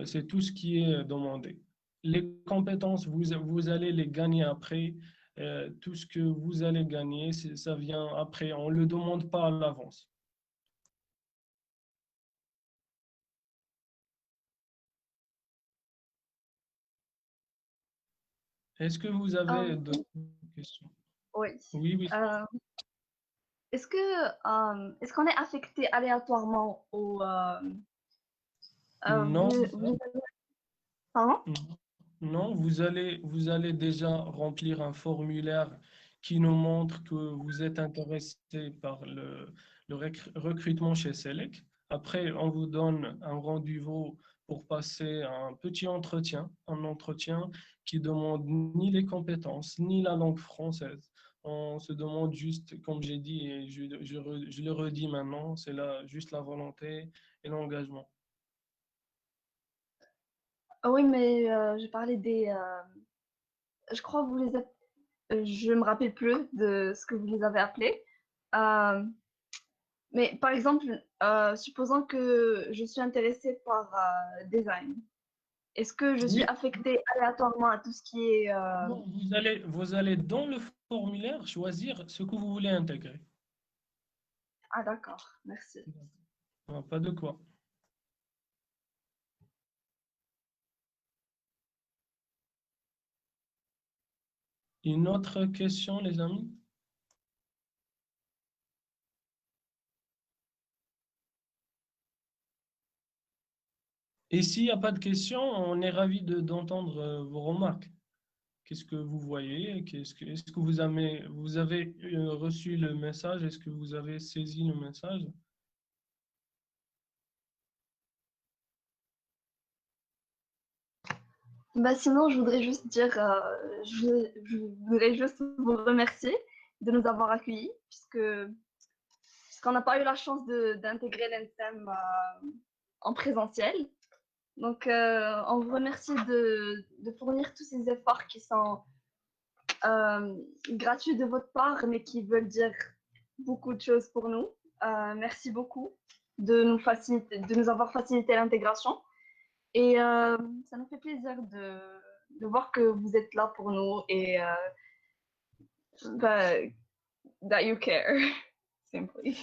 C'est tout ce qui est demandé. Les compétences, vous allez les gagner après. Tout ce que vous allez gagner, ça vient après. On ne le demande pas à l'avance. Est-ce que vous avez d'autres questions? Oui. Oui. Est-ce qu'on est affecté aléatoirement au... Non. Pardon? Non, vous allez déjà remplir un formulaire qui nous montre que vous êtes intéressé par le recrutement chez Selec. Après, on vous donne un rendez-vous pour passer un petit entretien, un entretien qui demande ni les compétences, ni la langue française. On se demande juste, comme j'ai dit, et je le redis maintenant, c'est juste la volonté et l'engagement. Oui, mais je parlais des... je crois que vous les avez... je me rappelle plus de ce que vous les avez appelés. Mais par exemple, supposons que je suis intéressée par design Est-ce que je suis Oui, affectée aléatoirement à tout ce qui est... non, vous allez dans le formulaire choisir ce que vous voulez intégrer. Ah, d'accord, merci. Ah, pas de quoi. Une autre question, les amis? Et s'il n'y a pas de questions, on est ravi d'entendre vos remarques. Qu'est-ce que vous voyez? Est-ce que vous avez reçu le message? Est-ce que vous avez saisi le message? Bah, sinon, je voudrais juste dire, je voudrais juste vous remercier de nous avoir accueillis, puisqu'on n'a pas eu la chance d'intégrer l'ENSEM en présentiel. Donc, on vous remercie de fournir tous ces efforts qui sont gratuits de votre part, mais qui veulent dire beaucoup de choses pour nous. Merci beaucoup de nous avoir facilité l'intégration. Et ça nous fait plaisir de voir que vous êtes là pour nous et that you care, simply.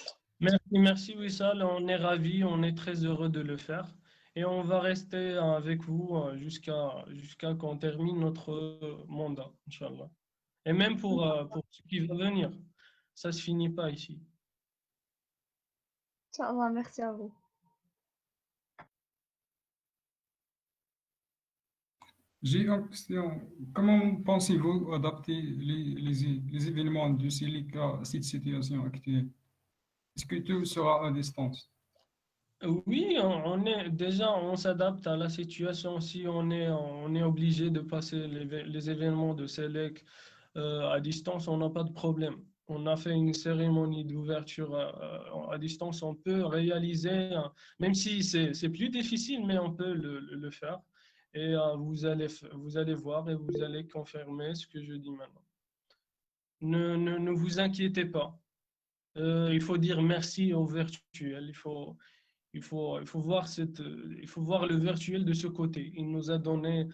Merci Wissal, on est ravis, on est très heureux de le faire. Et on va rester avec vous jusqu'à qu'on termine notre mandat, Inch'Allah. Et même pour ce qui va venir. Ça ne se finit pas ici. Inch'Allah, merci à vous. J'ai une question. Comment pensez-vous adapter les événements du CELIC à cette situation actuelle? Est-ce que tout sera à distance? Oui, on s'adapte à la situation. Si on est obligé de passer les événements de SELEC à distance, on n'a pas de problème. On a fait une cérémonie d'ouverture à distance. On peut réaliser, même si c'est plus difficile, mais on peut le faire. Et vous allez voir et vous allez confirmer ce que je dis maintenant. Ne vous inquiétez pas. Il faut dire merci au virtuel. Il faut voir il faut voir le virtuel de ce côté. Il nous a donné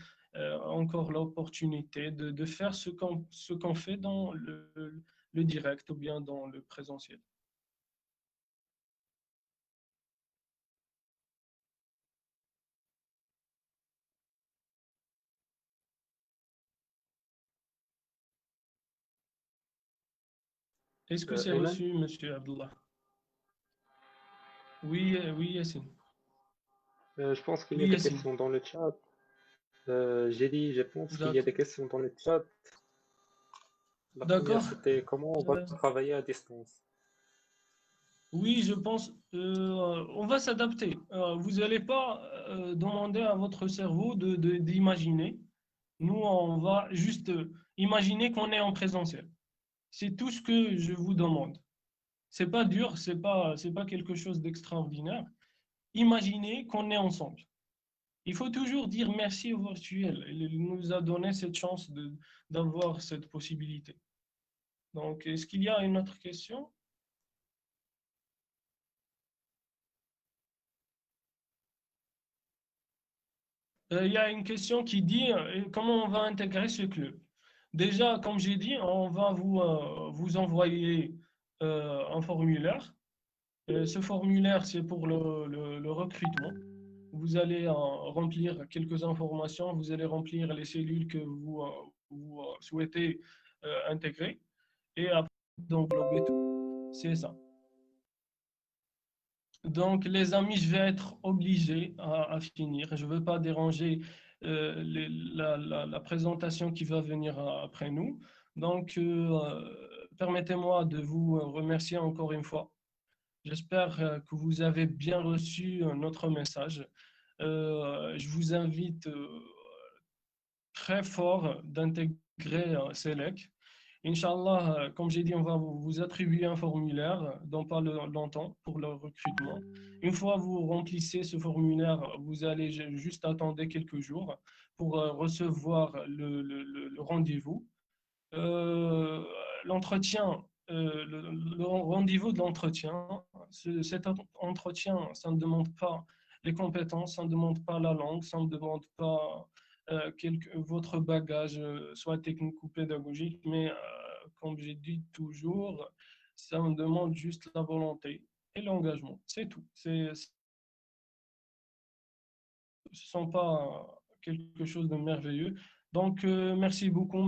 encore l'opportunité de faire ce qu'on fait dans le direct ou bien dans le présentiel. Est-ce que c'est Ayman? reçu, Monsieur Abdullah? Oui, oui, Yassine. Je pense qu'il y a Oui, des Yassine. questions dans le chat. J'ai dit, je pense qu'il y a D'accord. des questions dans le chat. La première, D'accord. c'était comment on va travailler à distance. Oui, je pense, on va s'adapter. Vous n'allez pas demander à votre cerveau d'imaginer. Nous, on va juste imaginer qu'on est en présentiel. C'est tout ce que je vous demande. C'est pas dur, c'est pas quelque chose d'extraordinaire. Imaginez qu'on est ensemble. Il faut toujours dire merci au virtuel. Il nous a donné cette chance d'avoir cette possibilité. Donc, est-ce qu'il y a une autre question? Il y a une question qui dit comment on va intégrer ce club. Déjà, comme j'ai dit, on va vous envoyer un formulaire. Ce formulaire, c'est pour le recrutement. Vous allez remplir quelques informations, vous allez remplir les cellules que vous souhaitez intégrer et après, d'englober tout. C'est ça. Donc, les amis, je vais être obligé à finir. Je ne veux pas déranger la présentation qui va venir après nous. Donc, permettez-moi de vous remercier encore une fois. J'espère que vous avez bien reçu notre message. Je vous invite très fort d'intégrer SELEC. Inch'Allah, comme j'ai dit, on va vous attribuer un formulaire dans pas longtemps pour le recrutement. Une fois vous remplissez ce formulaire, vous allez juste attendre quelques jours pour recevoir le rendez-vous. L'entretien, le rendez-vous de l'entretien, cet entretien, ça ne demande pas les compétences, ça ne demande pas la langue, ça ne demande pas votre bagage, soit technique ou pédagogique, mais comme j'ai dit toujours, ça me demande juste la volonté et l'engagement. C'est tout. Ce ne sont pas quelque chose de merveilleux. Donc, merci beaucoup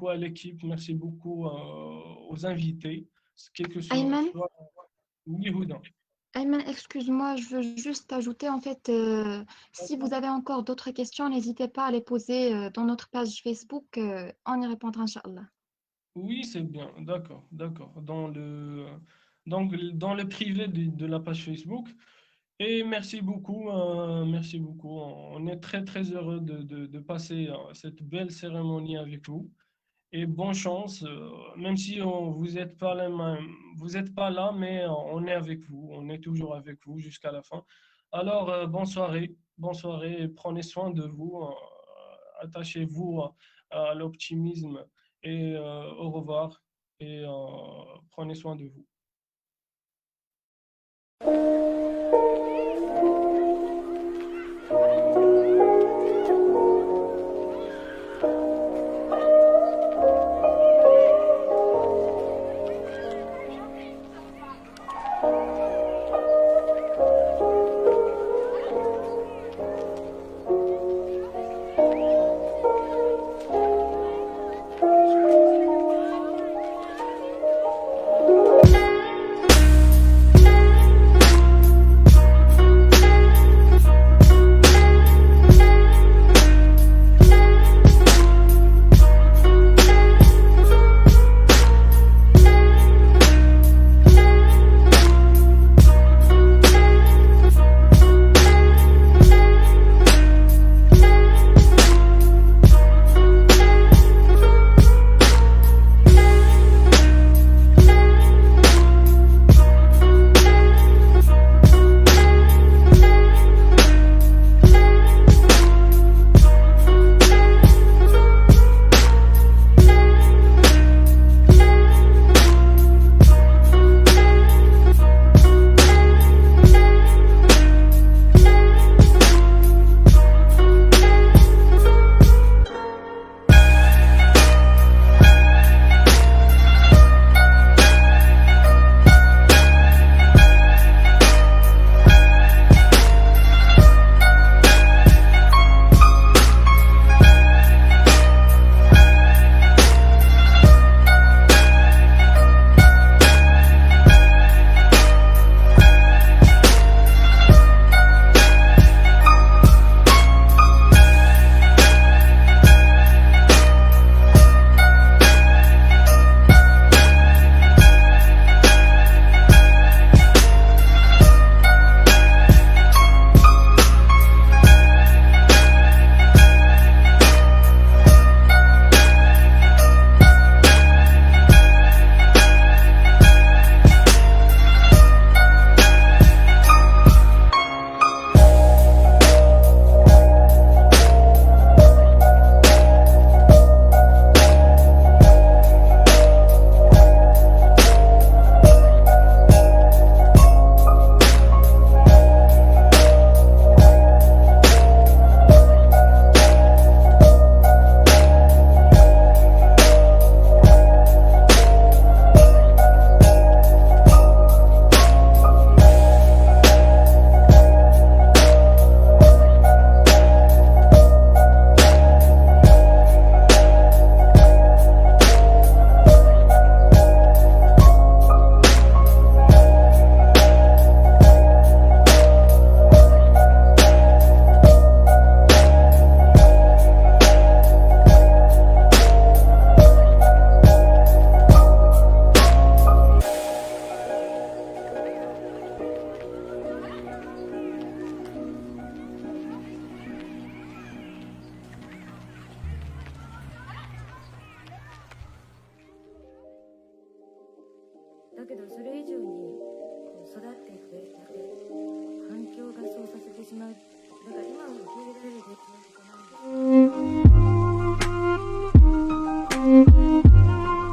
à l'équipe, merci beaucoup aux invités, quel que soit. Ayman, Oui, Houda. Ayman, excuse-moi, je veux juste ajouter, en fait, si vous avez encore d'autres questions, n'hésitez pas à les poser dans notre page Facebook, on y répondra, Inch'Allah. Oui, c'est bien, d'accord, d'accord. Donc, dans le privé de la page Facebook. Et merci beaucoup, merci beaucoup. On est très, très heureux de passer cette belle cérémonie avec vous. Et bonne chance, même si vous n'êtes pas vous êtes pas là, mais on est avec vous, on est toujours avec vous jusqu'à la fin. Alors, bonne soirée, et prenez soin de vous, attachez-vous à l'optimisme et au revoir et prenez soin de vous.